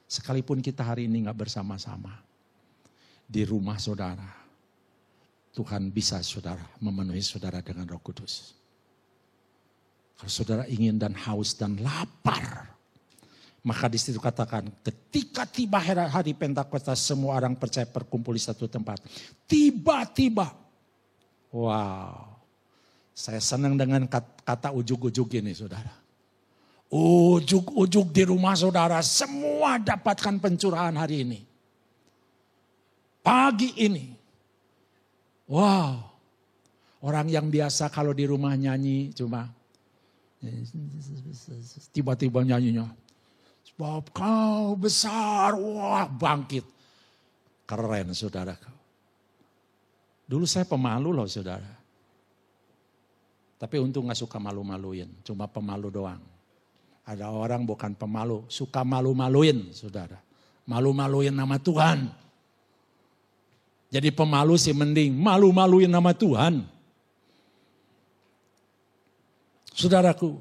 Sekalipun kita hari ini nggak bersama-sama di rumah saudara, Tuhan bisa saudara memenuhi saudara dengan Roh Kudus. Kalau saudara ingin dan haus dan lapar, maka di situ katakan ketika tiba hari Pentakosta semua orang percaya berkumpul di satu tempat. Tiba-tiba, wow, saya senang dengan kata ujug-ujug ini saudara. Ujug-ujug di rumah saudara semua dapatkan pencurahan hari ini. Pagi ini. Wow. Orang yang biasa kalau di rumah nyanyi cuma tiba-tiba nyanyinya. Sebab kau besar, wah bangkit. Keren saudara. Dulu saya pemalu loh saudara. Tapi untung gak suka malu-maluin, cuma pemalu doang. Ada orang bukan pemalu, suka malu-maluin saudara. Malu-maluin nama Tuhan. Jadi pemalu sih mending, malu-maluin nama Tuhan. Saudaraku,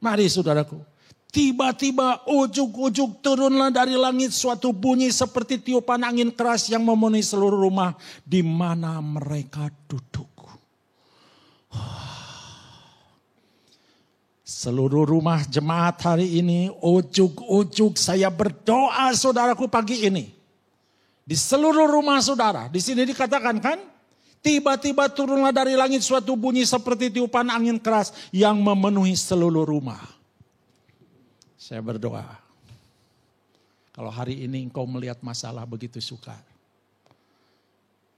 mari saudaraku. Tiba-tiba ujug-ujug turunlah dari langit suatu bunyi seperti tiupan angin keras yang memenuhi seluruh rumah di mana mereka duduk. Seluruh rumah jemaat hari ini, ujug-ujug saya berdoa saudaraku pagi ini. Di seluruh rumah saudara, di sini dikatakan kan, tiba-tiba turunlah dari langit suatu bunyi seperti tiupan angin keras yang memenuhi seluruh rumah. Saya berdoa, kalau hari ini engkau melihat masalah begitu sukar,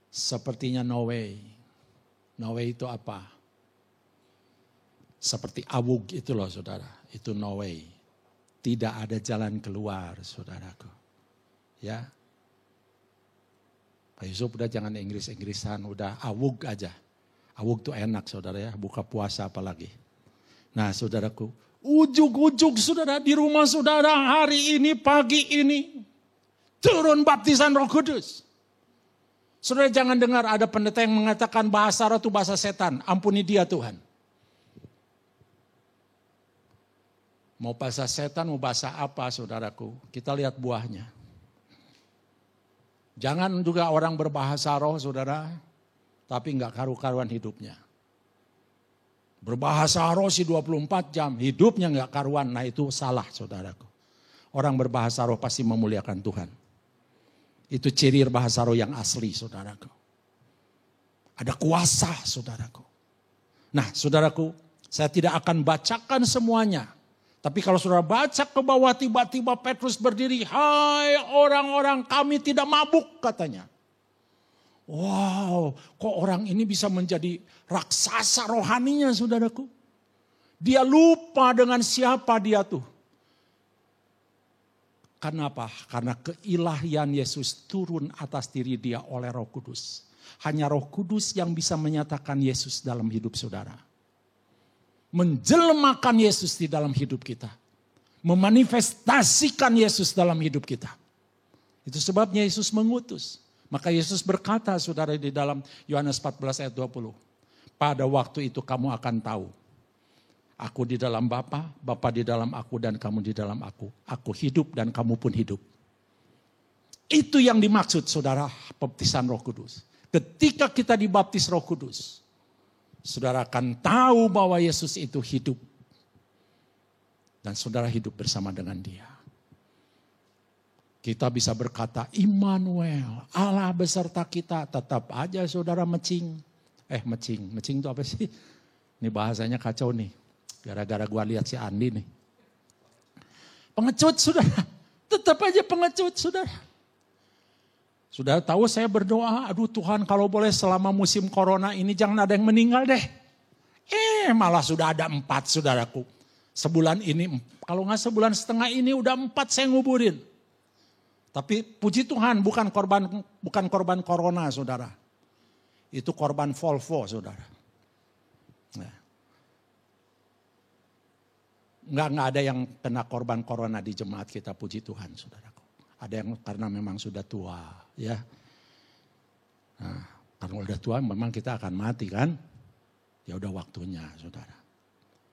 sepertinya no way. No way itu apa? Seperti awug itu loh saudara, itu no way. Tidak ada jalan keluar saudaraku. Ya. Pak Yusuf udah jangan Inggris-Inggrisan, udah awug aja. Awug tuh enak saudara ya, buka puasa apalagi. Nah saudaraku, ujug-ujug saudara di rumah saudara hari ini, pagi ini. Turun baptisan Roh Kudus. Saudara jangan dengar ada pendeta yang mengatakan bahasa roh itu bahasa setan. Ampuni dia Tuhan. Mau bahasa setan, mau bahasa apa saudaraku. Kita lihat buahnya. Jangan juga orang berbahasa roh saudara, tapi enggak karu-karuan hidupnya. Berbahasa roh sih 24 jam, hidupnya enggak karuan, nah itu salah saudaraku. Orang berbahasa roh pasti memuliakan Tuhan. Itu ciri bahasa roh yang asli, saudaraku. Ada kuasa, saudaraku. Nah, saudaraku, saya tidak akan bacakan semuanya. Tapi kalau saudara baca ke bawah, tiba-tiba Petrus berdiri. Hai orang-orang, kami tidak mabuk, katanya. Wow, kok orang ini bisa menjadi raksasa rohaninya, saudaraku. Dia lupa dengan siapa dia tuh. Karena apa? Karena keilahian Yesus turun atas diri dia oleh Roh Kudus. Hanya Roh Kudus yang bisa menyatakan Yesus dalam hidup saudara. Menjelmakan Yesus di dalam hidup kita. Memanifestasikan Yesus dalam hidup kita. Itu sebabnya Yesus mengutus. Maka Yesus berkata, saudara, di dalam Yohanes 14 ayat 20. Pada waktu itu kamu akan tahu. Aku di dalam Bapa, Bapa di dalam aku, dan kamu di dalam aku. Aku hidup dan kamu pun hidup. Itu yang dimaksud, saudara, baptisan Roh Kudus. Ketika kita dibaptis Roh Kudus, saudara akan tahu bahwa Yesus itu hidup. Dan saudara hidup bersama dengan dia. Kita bisa berkata, Immanuel, Allah beserta kita. Tetap aja saudara mecing. Mecing itu apa sih? Ini bahasanya kacau nih. Gara-gara gua lihat si Andi nih. Pengecut, saudara. Tetap aja pengecut, saudara. Sudah tahu saya berdoa, aduh Tuhan kalau boleh selama musim corona ini jangan ada yang meninggal deh. Malah sudah ada 4, saudaraku. Sebulan ini, kalau nggak sebulan setengah ini udah 4 saya nguburin. Tapi puji Tuhan bukan korban corona, saudara. Itu korban Volvo, saudara. Nah. Nggak ada yang kena korban corona di jemaat kita, puji Tuhan, saudaraku. Ada yang karena memang sudah tua, ya. Nah, karena udah tua memang kita akan mati kan. Ya udah waktunya, saudara.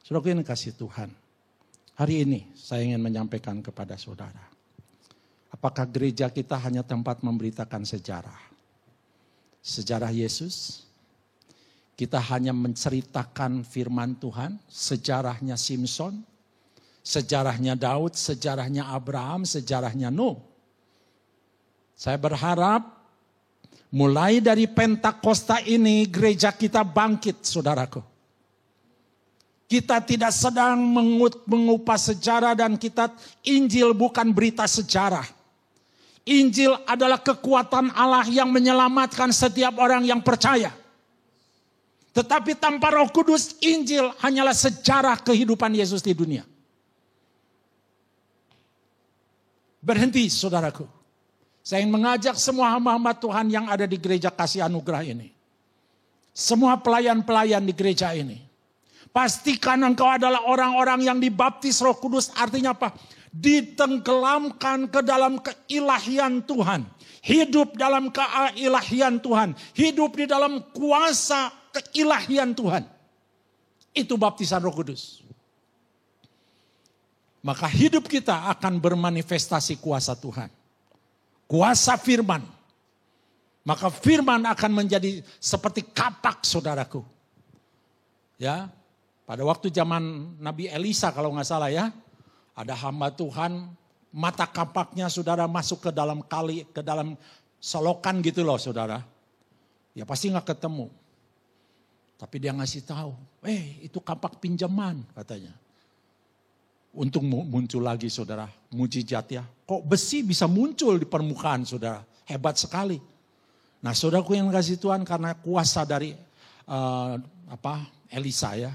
Saudara ini kasih Tuhan. Hari ini saya ingin menyampaikan kepada saudara. Apakah gereja kita hanya tempat memberitakan sejarah? Sejarah Yesus? Kita hanya menceritakan firman Tuhan, sejarahnya Simpson, sejarahnya Daud, sejarahnya Abraham, sejarahnya Nuh. Saya berharap mulai dari Pentakosta ini gereja kita bangkit, saudaraku. Kita tidak sedang mengupas sejarah dan Injil bukan berita sejarah. Injil adalah kekuatan Allah yang menyelamatkan setiap orang yang percaya. Tetapi tanpa Roh Kudus, Injil hanyalah sejarah kehidupan Yesus di dunia. Berhenti, saudaraku. Saya ingin mengajak semua hamba-hamba Tuhan yang ada di gereja Kasih Anugerah ini. Semua pelayan-pelayan di gereja ini. Pastikan engkau adalah orang-orang yang dibaptis Roh Kudus. Artinya apa? Ditenggelamkan ke dalam keilahian Tuhan. Hidup dalam keilahian Tuhan. Hidup di dalam kuasa keilahian Tuhan. Itu baptisan Roh Kudus. Maka hidup kita akan bermanifestasi kuasa Tuhan. Kuasa firman. Maka firman akan menjadi seperti kapak, saudaraku. Ya, pada waktu zaman Nabi Elisa kalau nggak salah ya. Ada hamba Tuhan, mata kapaknya saudara masuk ke dalam kali, ke dalam selokan gitu loh saudara. Ya pasti nggak ketemu. Tapi dia ngasih tahu, itu kapak pinjaman katanya. Untung muncul lagi saudara, mujizat ya. Kok besi bisa muncul di permukaan saudara, hebat sekali. Nah saudaraku yang kasih Tuhan karena kuasa dari Elisa ya.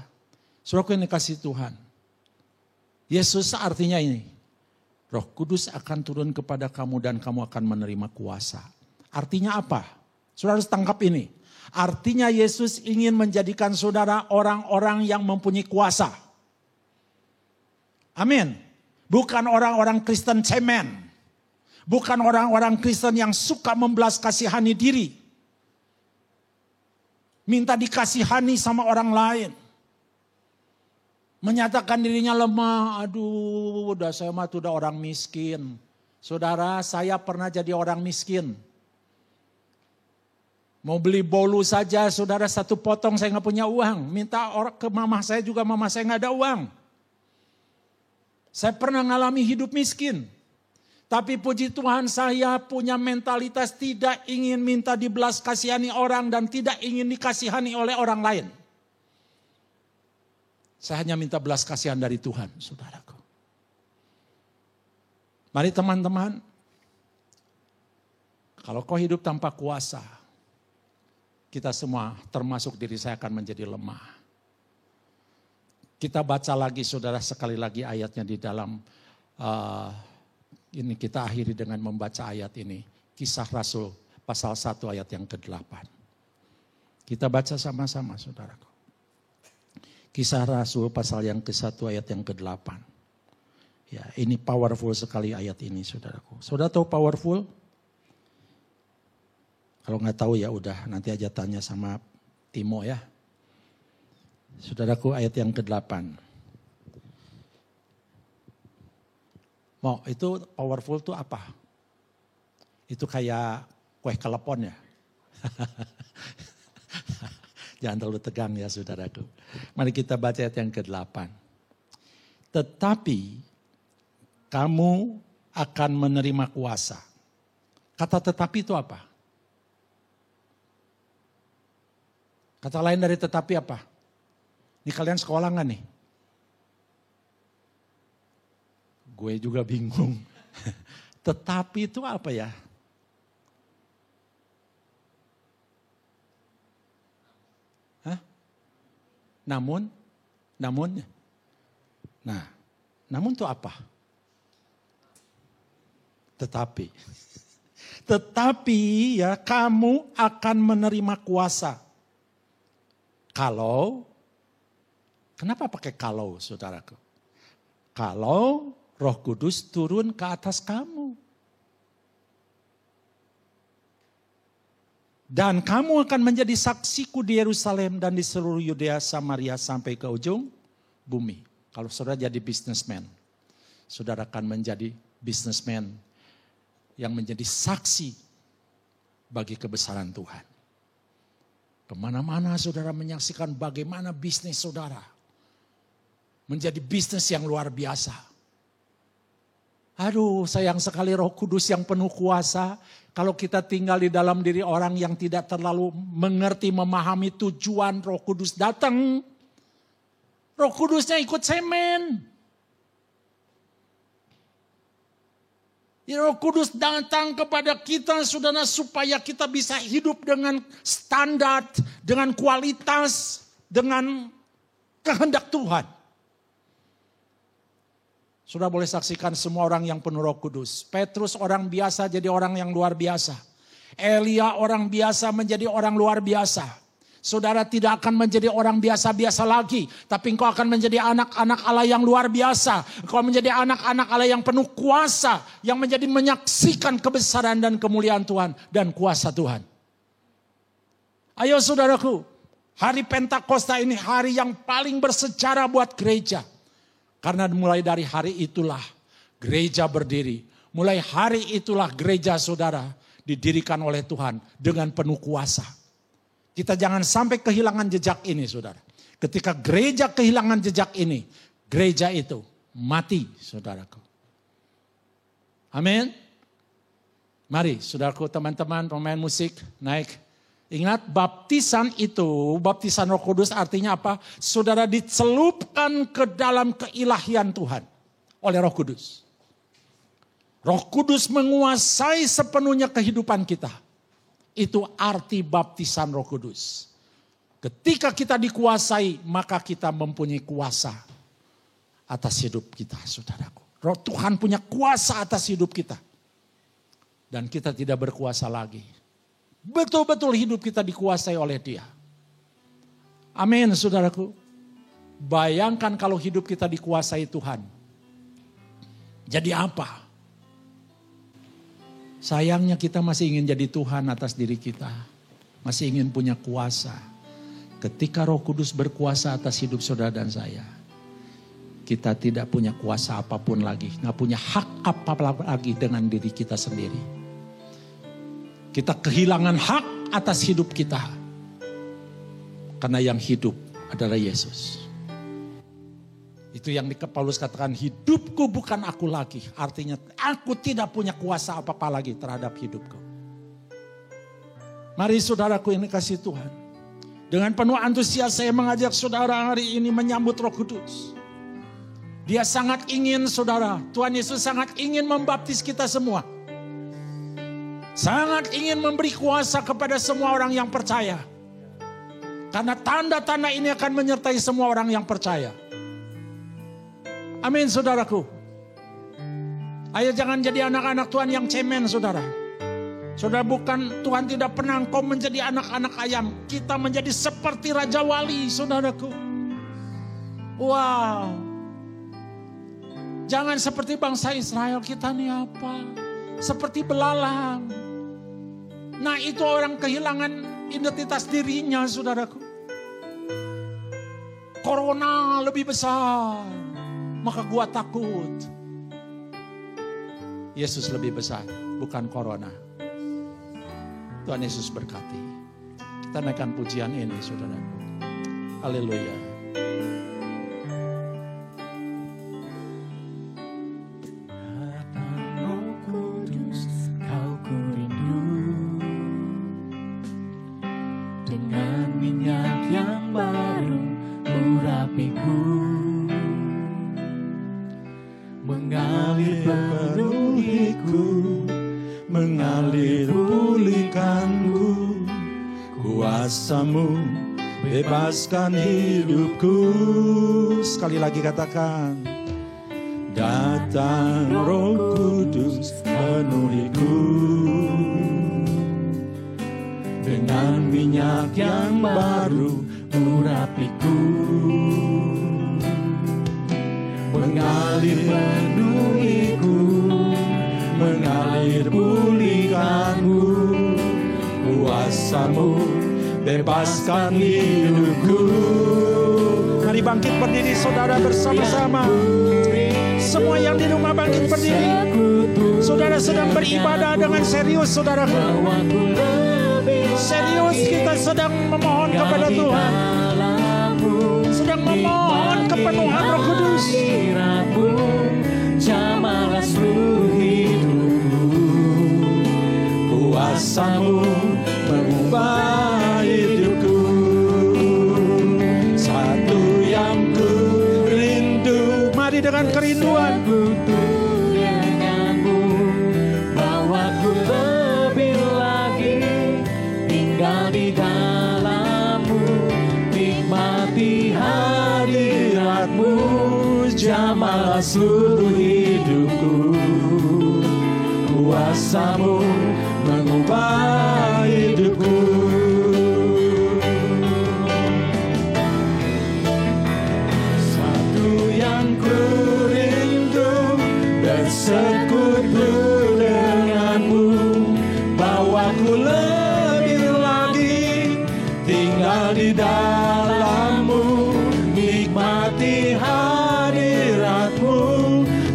Saudaraku yang dikasih Tuhan. Yesus artinya ini, Roh Kudus akan turun kepada kamu dan kamu akan menerima kuasa. Artinya apa? Saudara harus tangkap ini. Artinya Yesus ingin menjadikan saudara orang-orang yang mempunyai kuasa. Amin. Bukan orang-orang Kristen cemen. Bukan orang-orang Kristen yang suka membelas kasihani diri. Minta dikasihani sama orang lain. Menyatakan dirinya lemah. Aduh, udah saya mah udah orang miskin. Saudara, saya pernah jadi orang miskin. Mau beli bolu saja, saudara 1 potong saya nggak punya uang. Minta ke mama saya juga, mama saya nggak ada uang. Saya pernah ngalami hidup miskin. Tapi puji Tuhan saya punya mentalitas tidak ingin minta dibelas kasihani orang dan tidak ingin dikasihani oleh orang lain. Saya hanya minta belas kasihan dari Tuhan, saudaraku. Mari teman-teman, kalau kau hidup tanpa kuasa, kita semua termasuk diri saya akan menjadi lemah. Kita baca lagi saudara sekali lagi ayatnya di dalam ini kita akhiri dengan membaca ayat ini. Kisah Rasul pasal 1 ayat yang ke-8. Kita baca sama-sama saudaraku. Kisah Rasul pasal yang ke-1 ayat yang ke-8. Ya, ini powerful sekali ayat ini saudaraku. Saudara tahu powerful? Kalau nggak tahu ya udah nanti aja tanya sama Timo ya. Saudaraku ayat yang ke-8. Mau itu powerful itu apa? Itu kayak kue kelepon ya. Jangan terlalu tegang ya saudaraku. Mari kita baca ayat yang ke-8. Tetapi kamu akan menerima kuasa. Kata tetapi itu apa? Kata lain dari tetapi apa? Ini kalian sekolah nggak nih? Gue juga bingung. Tetapi itu apa ya? Hah? Namun? Nah, namun itu apa? Tetapi. Tetapi ya kamu akan menerima kuasa. Kalau, kenapa pakai kalau saudaraku? Kalau Roh Kudus turun ke atas kamu. Dan kamu akan menjadi saksiku di Yerusalem dan di seluruh Yudea, Samaria sampai ke ujung bumi. Kalau saudara jadi businessman, saudara akan menjadi businessman yang menjadi saksi bagi kebesaran Tuhan. Kemana-mana saudara menyaksikan bagaimana bisnis saudara menjadi bisnis yang luar biasa. Aduh, sayang sekali Roh Kudus yang penuh kuasa. Kalau kita tinggal di dalam diri orang yang tidak terlalu mengerti, memahami tujuan Roh Kudus datang. Roh Kudusnya ikut semen. Roh Kudus datang kepada kita saudara supaya kita bisa hidup dengan standar, dengan kualitas, dengan kehendak Tuhan. Sudah boleh saksikan semua orang yang penuh Roh Kudus. Petrus orang biasa jadi orang yang luar biasa. Elia orang biasa menjadi orang luar biasa. Saudara tidak akan menjadi orang biasa-biasa lagi. Tapi engkau akan menjadi anak-anak Allah yang luar biasa. Engkau menjadi anak-anak Allah yang penuh kuasa. Yang menjadi menyaksikan kebesaran dan kemuliaan Tuhan. Dan kuasa Tuhan. Ayo saudaraku. Hari Pentakosta ini hari yang paling bersejarah buat gereja. Karena mulai dari hari itulah gereja berdiri. Mulai hari itulah gereja saudara didirikan oleh Tuhan dengan penuh kuasa. Kita jangan sampai kehilangan jejak ini saudara. Ketika gereja kehilangan jejak ini, gereja itu mati saudaraku. Amin. Mari saudaraku, teman-teman pemain musik naik. Ingat baptisan itu, baptisan Roh Kudus artinya apa? Saudara dicelupkan ke dalam keilahian Tuhan oleh Roh Kudus. Roh Kudus menguasai sepenuhnya kehidupan kita. Itu arti baptisan Roh Kudus. Ketika kita dikuasai, maka kita mempunyai kuasa atas hidup kita, saudaraku. Roh Tuhan punya kuasa atas hidup kita. Dan kita tidak berkuasa lagi. Betul-betul hidup kita dikuasai oleh Dia. Amin, saudaraku. Bayangkan kalau hidup kita dikuasai Tuhan. Jadi apa? Sayangnya kita masih ingin jadi Tuhan atas diri kita. Masih ingin punya kuasa. Ketika Roh Kudus berkuasa atas hidup saudara dan saya. Kita tidak punya kuasa apapun lagi. Nggak punya hak apa lagi dengan diri kita sendiri. Kita kehilangan hak atas hidup kita. Karena yang hidup adalah Yesus. Itu Itu yang Paulus katakan, hidupku bukan aku lagi. Artinya aku tidak punya kuasa apa-apa lagi terhadap hidupku. Mari saudaraku yang dikasihi Tuhan. Dengan penuh antusias saya mengajak saudara hari ini menyambut Roh Kudus. Dia sangat ingin saudara, Tuhan Yesus sangat ingin membaptis kita semua. Sangat ingin memberi kuasa kepada semua orang yang percaya. Karena tanda-tanda ini akan menyertai semua orang yang percaya. Amin saudaraku. Ayo jangan jadi anak-anak Tuhan yang cemen saudara. Saudara, bukan Tuhan tidak pernah engkau menjadi anak-anak ayam. Kita menjadi seperti Raja Wali saudaraku. Wow. Jangan seperti bangsa Israel, kita nih apa? Seperti belalang. Nah itu orang kehilangan identitas dirinya saudaraku. Corona lebih besar, maka gua takut. Yesus lebih besar, bukan corona. Tuhan Yesus berkati. Kita naikkan pujian ini saudaraku. Haleluya. Mengalir penuhiku, mengalir pulihkanku, kuasa-Mu bebaskan hidupku. Sekali lagi katakan, datang Roh Kudus penuhiku, dengan minyak yang baru urapiku. Mengalir penuhiku, mengalir pulihkanku, kuasa-Mu bebaskan hidupku. mari bangkit berdiri saudara bersama-sama. Semua yang di rumah bangkit berdiri. Saudara sedang beribadah dengan serius saudaraku. Serius kita sedang memohon kepada Tuhan. Sedang memohon kepenuhan Roh Kudus. Jamalah seluruh hidupku, kuasa-Mu mengubah hidupku. Satu yang ku rindu, mari dengan kerinduan denganmu, bawaku lebih lagi tinggal di dalam-Mu, nikmati hadirat-Mu. Jamalah seluruh hidupku, kuasa-Mu mengubah hidupku. Satu yang ku rindu, bersekutu dengan-Mu, bawaku lebih lagi tinggal di dalam-Mu, nikmati hadirat-Mu.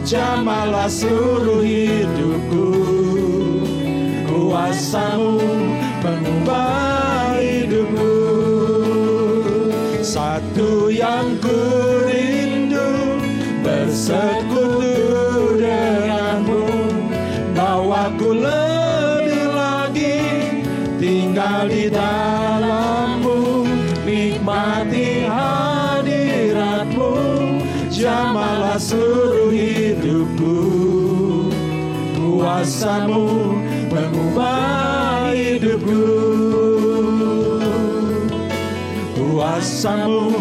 Jamalah seluruh hidupku, kuasa-Mu mengubah hidupku. Satu yang ku rindu, bersekutu dengan-Mu, bawaku lebih lagi tinggal di dalam-Mu, nikmati hadirat-Mu. Jamalah seluruh hidupku, kuasa-Mu mengubah hidupku. Kuasa-Mu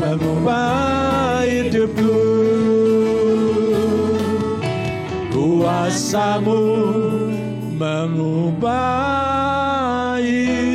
mengubah hidupku. Kuasa-Mu mengubah hidupku.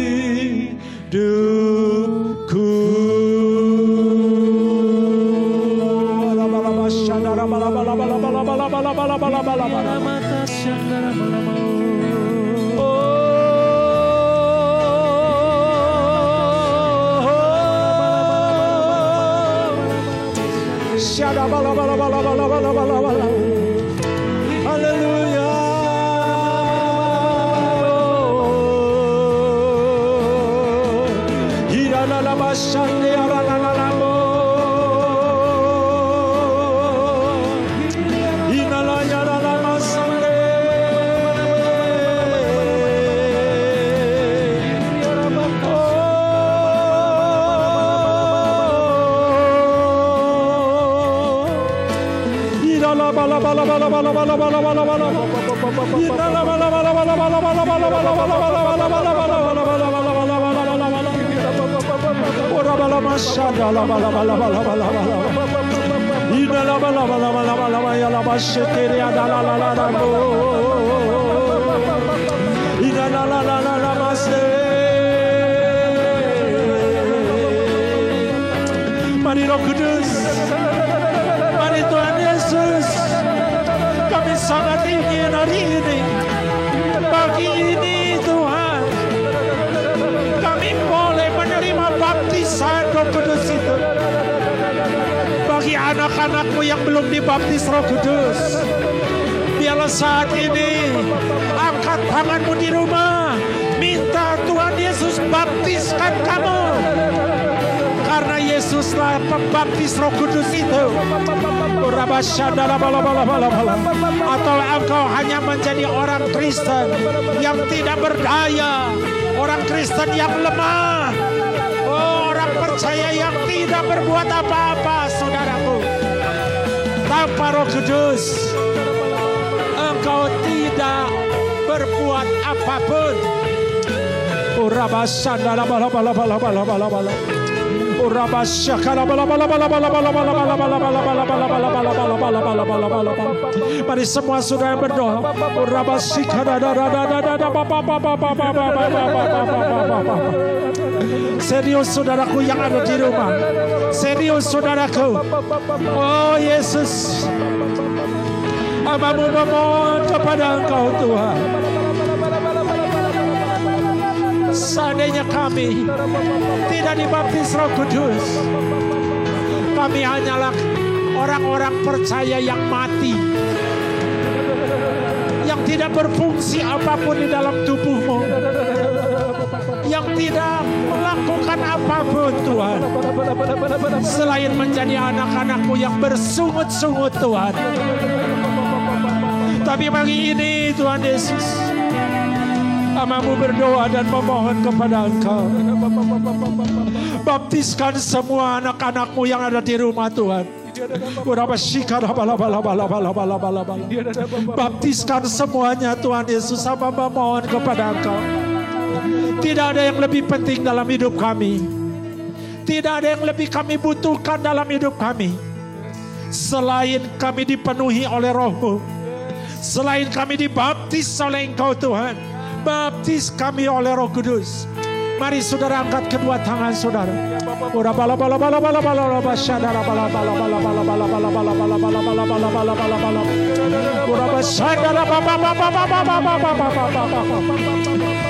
Mari Roh Kudus, mari Tuhan Yesus, kami sangat ingin hari ini, pagi ini Tuhan, kami boleh menerima baptisan Roh Kudus itu. Bagi anak-anakmu yang belum dibaptis Roh Kudus, biarlah saat ini angkat tanganmu di rumah, minta Tuhan Yesus baptiskan kamu. Karena Yesuslah pembaptis Roh Kudus itu. Atau engkau hanya menjadi orang Kristen yang tidak berdaya, orang Kristen yang lemah, orang percaya yang tidak berbuat apa-apa, saudaraku. Tanpa Roh Kudus, engkau tidak berbuat apapun. Mari semua saudara berdoa. Serius saudaraku yang ada di rumah, serius saudaraku. Oh Yesus, Hamba-Mu memohon kepada Engkau Tuhan. Seandainya kami tidak dibaptis Roh Kudus, kami hanyalah orang-orang percaya yang mati, yang tidak berfungsi apapun di dalam tubuhmu, yang tidak melakukan apapun Tuhan, selain menjadi anak-anak-Mu yang bersungut-sungut Tuhan. Tapi pagi ini Tuhan Yesus, Hamba-Mu berdoa dan memohon kepada Engkau, baptiskan semua anak-anak-Mu yang ada di rumah Tuhan. Baptiskan semuanya Tuhan Yesus. Hamba memohon kepada Engkau. Tidak ada yang lebih penting dalam hidup kami, tidak ada yang lebih kami butuhkan dalam hidup kami, selain kami dipenuhi oleh Roh-Mu, selain kami dibaptis oleh Engkau Tuhan. Baptis kami oleh Roh Kudus. Mari saudara angkat kedua tangan saudara.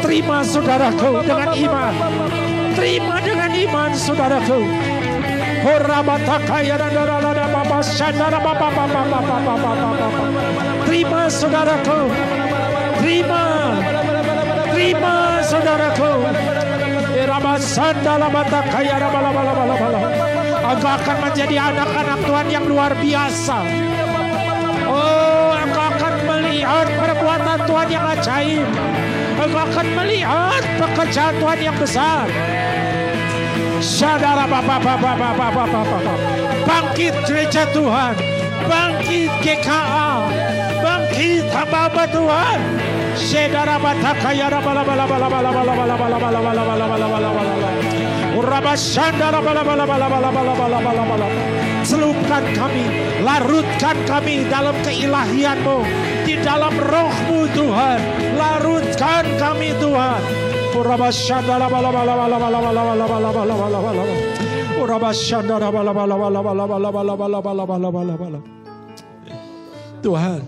Terima saudaraku dengan iman. Terima dengan iman saudaraku. Terima saudaraku. Terima. Terima saudaraku. Engkau akan menjadi anak-anak Tuhan yang luar biasa. Oh, engkau akan melihat perbuatan Tuhan yang ajaib. Engkau akan melihat pekerjaan Tuhan yang besar. Saudara bangkit gereja Tuhan, bangkit GKA, bangkit hamba-hamba Tuhan. Saudara batakaya bala bala bala bala bala bala bala bala bala bala bala bala bala. Urabasandara bala bala bala bala bala bala bala bala. Celupkan kami, larutkan kami dalam keilahian-Mu, di dalam Roh-Mu Tuhan. Larutkan kami Tuhan. Urabasandara bala bala bala bala bala bala bala bala bala bala. Urabasandara bala bala bala bala bala bala bala bala bala bala bala. Tuhan,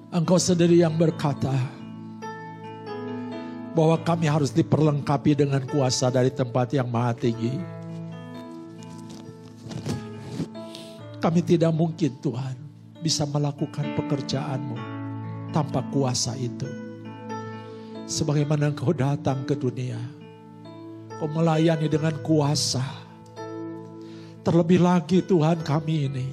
Engkau sendiri yang berkata bahwa kami harus diperlengkapi dengan kuasa dari tempat yang maha tinggi. Kami tidak mungkin Tuhan bisa melakukan pekerjaan-Mu tanpa kuasa itu. Sebagaimana Engkau datang ke dunia, Engkau melayani dengan kuasa. Terlebih lagi Tuhan kami ini,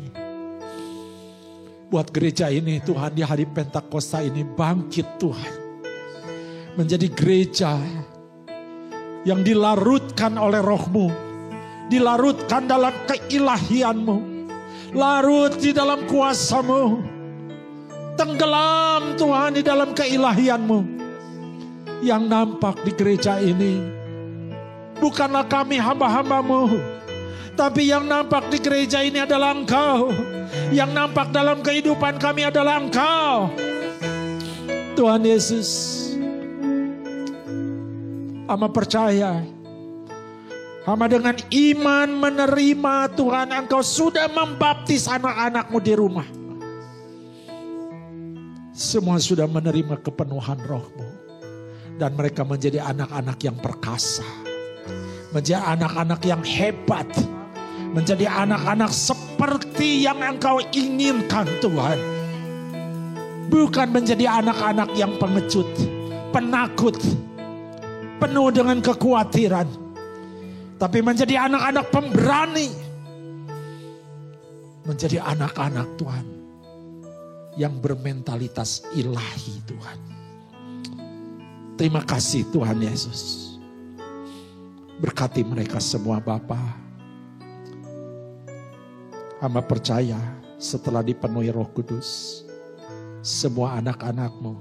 buat gereja ini Tuhan di hari Pentakosta ini bangkit Tuhan. Menjadi gereja yang dilarutkan oleh Roh-Mu. Dilarutkan dalam keilahian-Mu. larut di dalam kuasa-Mu, tenggelam Tuhan di dalam keilahian-Mu. Yang nampak di gereja ini bukanlah kami hamba-hamba-Mu, tapi yang nampak di gereja ini adalah Engkau. Yang nampak dalam kehidupan kami adalah Engkau. Tuhan Yesus, hamba percaya, hamba dengan iman menerima Tuhan, Engkau sudah membaptis anak-anak-Mu di rumah. Semua sudah menerima kepenuhan Roh-Mu. Dan mereka menjadi anak-anak yang perkasa. Menjadi anak-anak yang hebat. Menjadi anak-anak seperti yang Engkau inginkan Tuhan. Bukan menjadi anak-anak yang pengecut, penakut, penuh dengan kekhawatiran. Tapi menjadi anak-anak pemberani. Menjadi anak-anak Tuhan yang bermentalitas ilahi Tuhan. Terima kasih Tuhan Yesus. Berkati mereka semua Bapa. Hamba percaya setelah dipenuhi Roh Kudus, semua anak-anak-Mu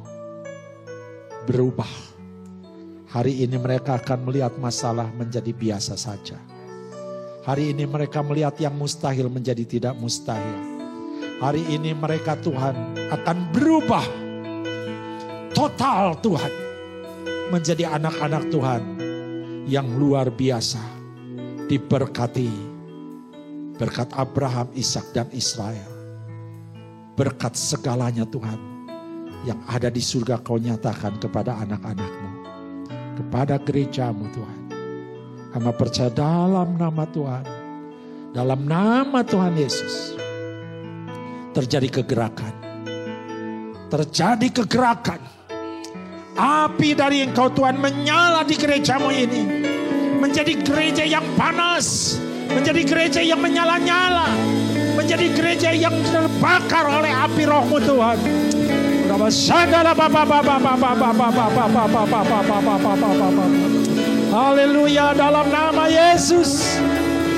berubah. Hari ini mereka akan melihat masalah menjadi biasa saja. Hari ini mereka melihat yang mustahil menjadi tidak mustahil. Hari ini mereka Tuhan akan berubah total Tuhan. Menjadi anak-anak Tuhan yang luar biasa. Diberkati berkat Abraham, Ishak dan Israel. Berkat segalanya Tuhan yang ada di surga Kau nyatakan kepada anak-anak-Mu. Kepada gereja-Mu Tuhan. Hamba percaya dalam nama Tuhan. Dalam nama Tuhan Yesus. Terjadi kegerakan. Terjadi kegerakan. Api dari Engkau Tuhan menyala di gereja-Mu ini. Menjadi gereja yang panas. Menjadi gereja yang menyala-nyala. Menjadi gereja yang terbakar oleh api Roh-Mu Tuhan. Haleluya, dalam nama Yesus.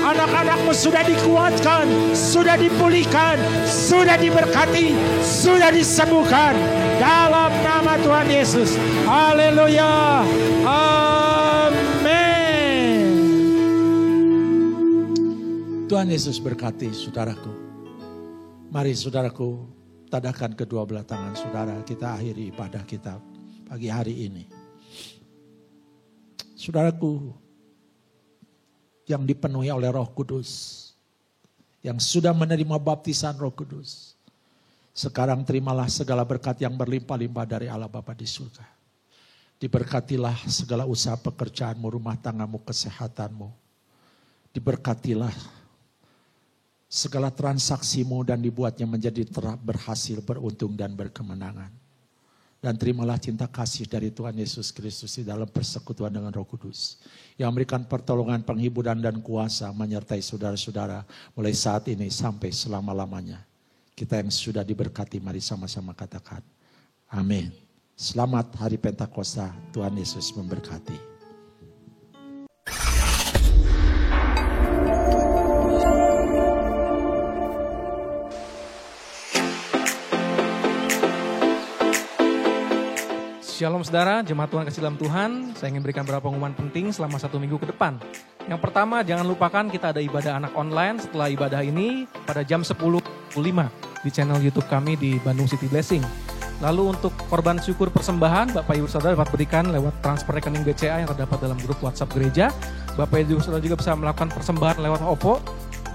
Anak-anak-Mu sudah dikuatkan, sudah dipulihkan, sudah diberkati, sudah disembuhkan. Dalam nama Tuhan Yesus. Haleluya. Amin. Tuhan Yesus berkati saudaraku. Mari saudaraku, tadahkan kedua belah tangan saudara. Kita akhiri ibadah kita pagi hari ini. Saudaraku, yang dipenuhi oleh Roh Kudus, yang sudah menerima baptisan Roh Kudus, sekarang terimalah segala berkat yang berlimpah-limpah dari Allah Bapa di surga. Diberkatilah segala usaha pekerjaanmu, rumah tanggamu, kesehatanmu. Diberkatilah segala transaksimu dan dibuatnya menjadi berhasil, beruntung dan berkemenangan. Dan terimalah cinta kasih dari Tuhan Yesus Kristus di dalam persekutuan dengan Roh Kudus. Yang memberikan pertolongan, penghiburan dan kuasa menyertai saudara-saudara mulai saat ini sampai selama-lamanya. Kita yang sudah diberkati, mari sama-sama katakan amin. Selamat hari Pentakosta, Tuhan Yesus memberkati. Shalom saudara, jemaat Tuhan kasih dalam Tuhan. Saya ingin berikan beberapa pengumuman penting selama 1 minggu ke depan. Yang pertama, jangan lupakan kita ada ibadah anak online setelah ibadah ini pada jam 10.05 di channel YouTube kami di Bandung City Blessing. Lalu untuk korban syukur persembahan, Bapak Ibu Saudara dapat berikan lewat transfer rekening BCA yang terdapat dalam grup WhatsApp gereja. Bapak Ibu Saudara juga bisa melakukan persembahan lewat OVO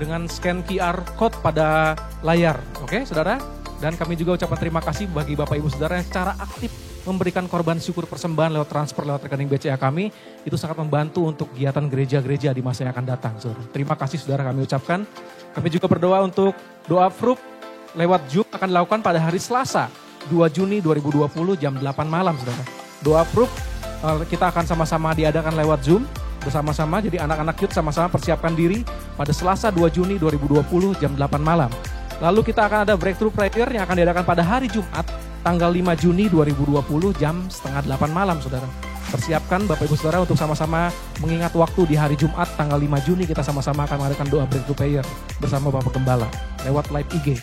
dengan scan QR code pada layar. Oke saudara? Dan kami juga ucapkan terima kasih bagi Bapak Ibu Saudara yang secara aktif memberikan korban syukur persembahan lewat transfer lewat rekening BCA kami. Itu sangat membantu untuk kegiatan gereja-gereja di masa yang akan datang. Saudara. Terima kasih saudara kami ucapkan. Kami juga berdoa untuk doa fruit lewat Zoom akan dilakukan pada hari Selasa 2 Juni 2020 jam 8 malam saudara. Doa fruit kita akan sama-sama diadakan lewat Zoom bersama-sama. Jadi anak-anak youth sama-sama persiapkan diri pada Selasa 2 Juni 2020 jam 8 malam. Lalu kita akan ada breakthrough prayer yang akan diadakan pada hari Jumat tanggal 5 Juni 2020 jam 7:30 malam saudara. Persiapkan Bapak Ibu Saudara untuk sama-sama mengingat waktu di hari Jumat tanggal 5 Juni kita sama-sama akan mengadakan doa breakthrough prayer bersama Bapak Gembala lewat live IG.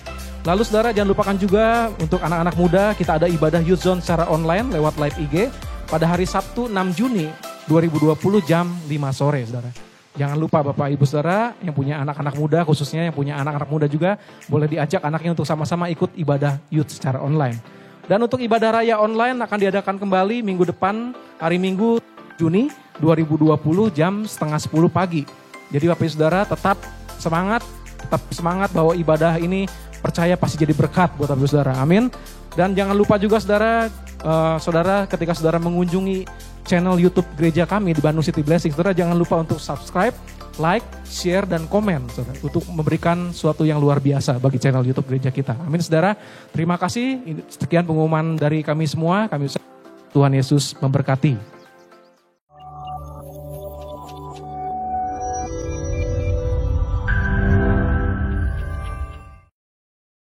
Lalu saudara jangan lupakan juga untuk anak-anak muda kita ada ibadah Youth Zone secara online lewat live IG pada hari Sabtu 6 Juni 2020 jam 5 sore saudara. Jangan lupa Bapak Ibu Saudara yang punya anak-anak muda khususnya yang punya anak-anak muda juga boleh diajak anaknya untuk sama-sama ikut ibadah youth secara online. Dan untuk ibadah raya online akan diadakan kembali minggu depan hari Minggu Juni 2020 jam 9:30 pagi. Jadi Bapak Ibu Saudara tetap semangat bahwa ibadah ini percaya pasti jadi berkat buat Bapak Ibu Saudara. Amin. Dan jangan lupa juga saudara ketika saudara mengunjungi channel YouTube gereja kami di Bandung City Blessing, saudara jangan lupa untuk subscribe, like, share, dan komen saudara, untuk memberikan sesuatu yang luar biasa bagi channel YouTube gereja kita. Amin saudara. Terima kasih. Sekian pengumuman dari kami semua. Tuhan Yesus memberkati.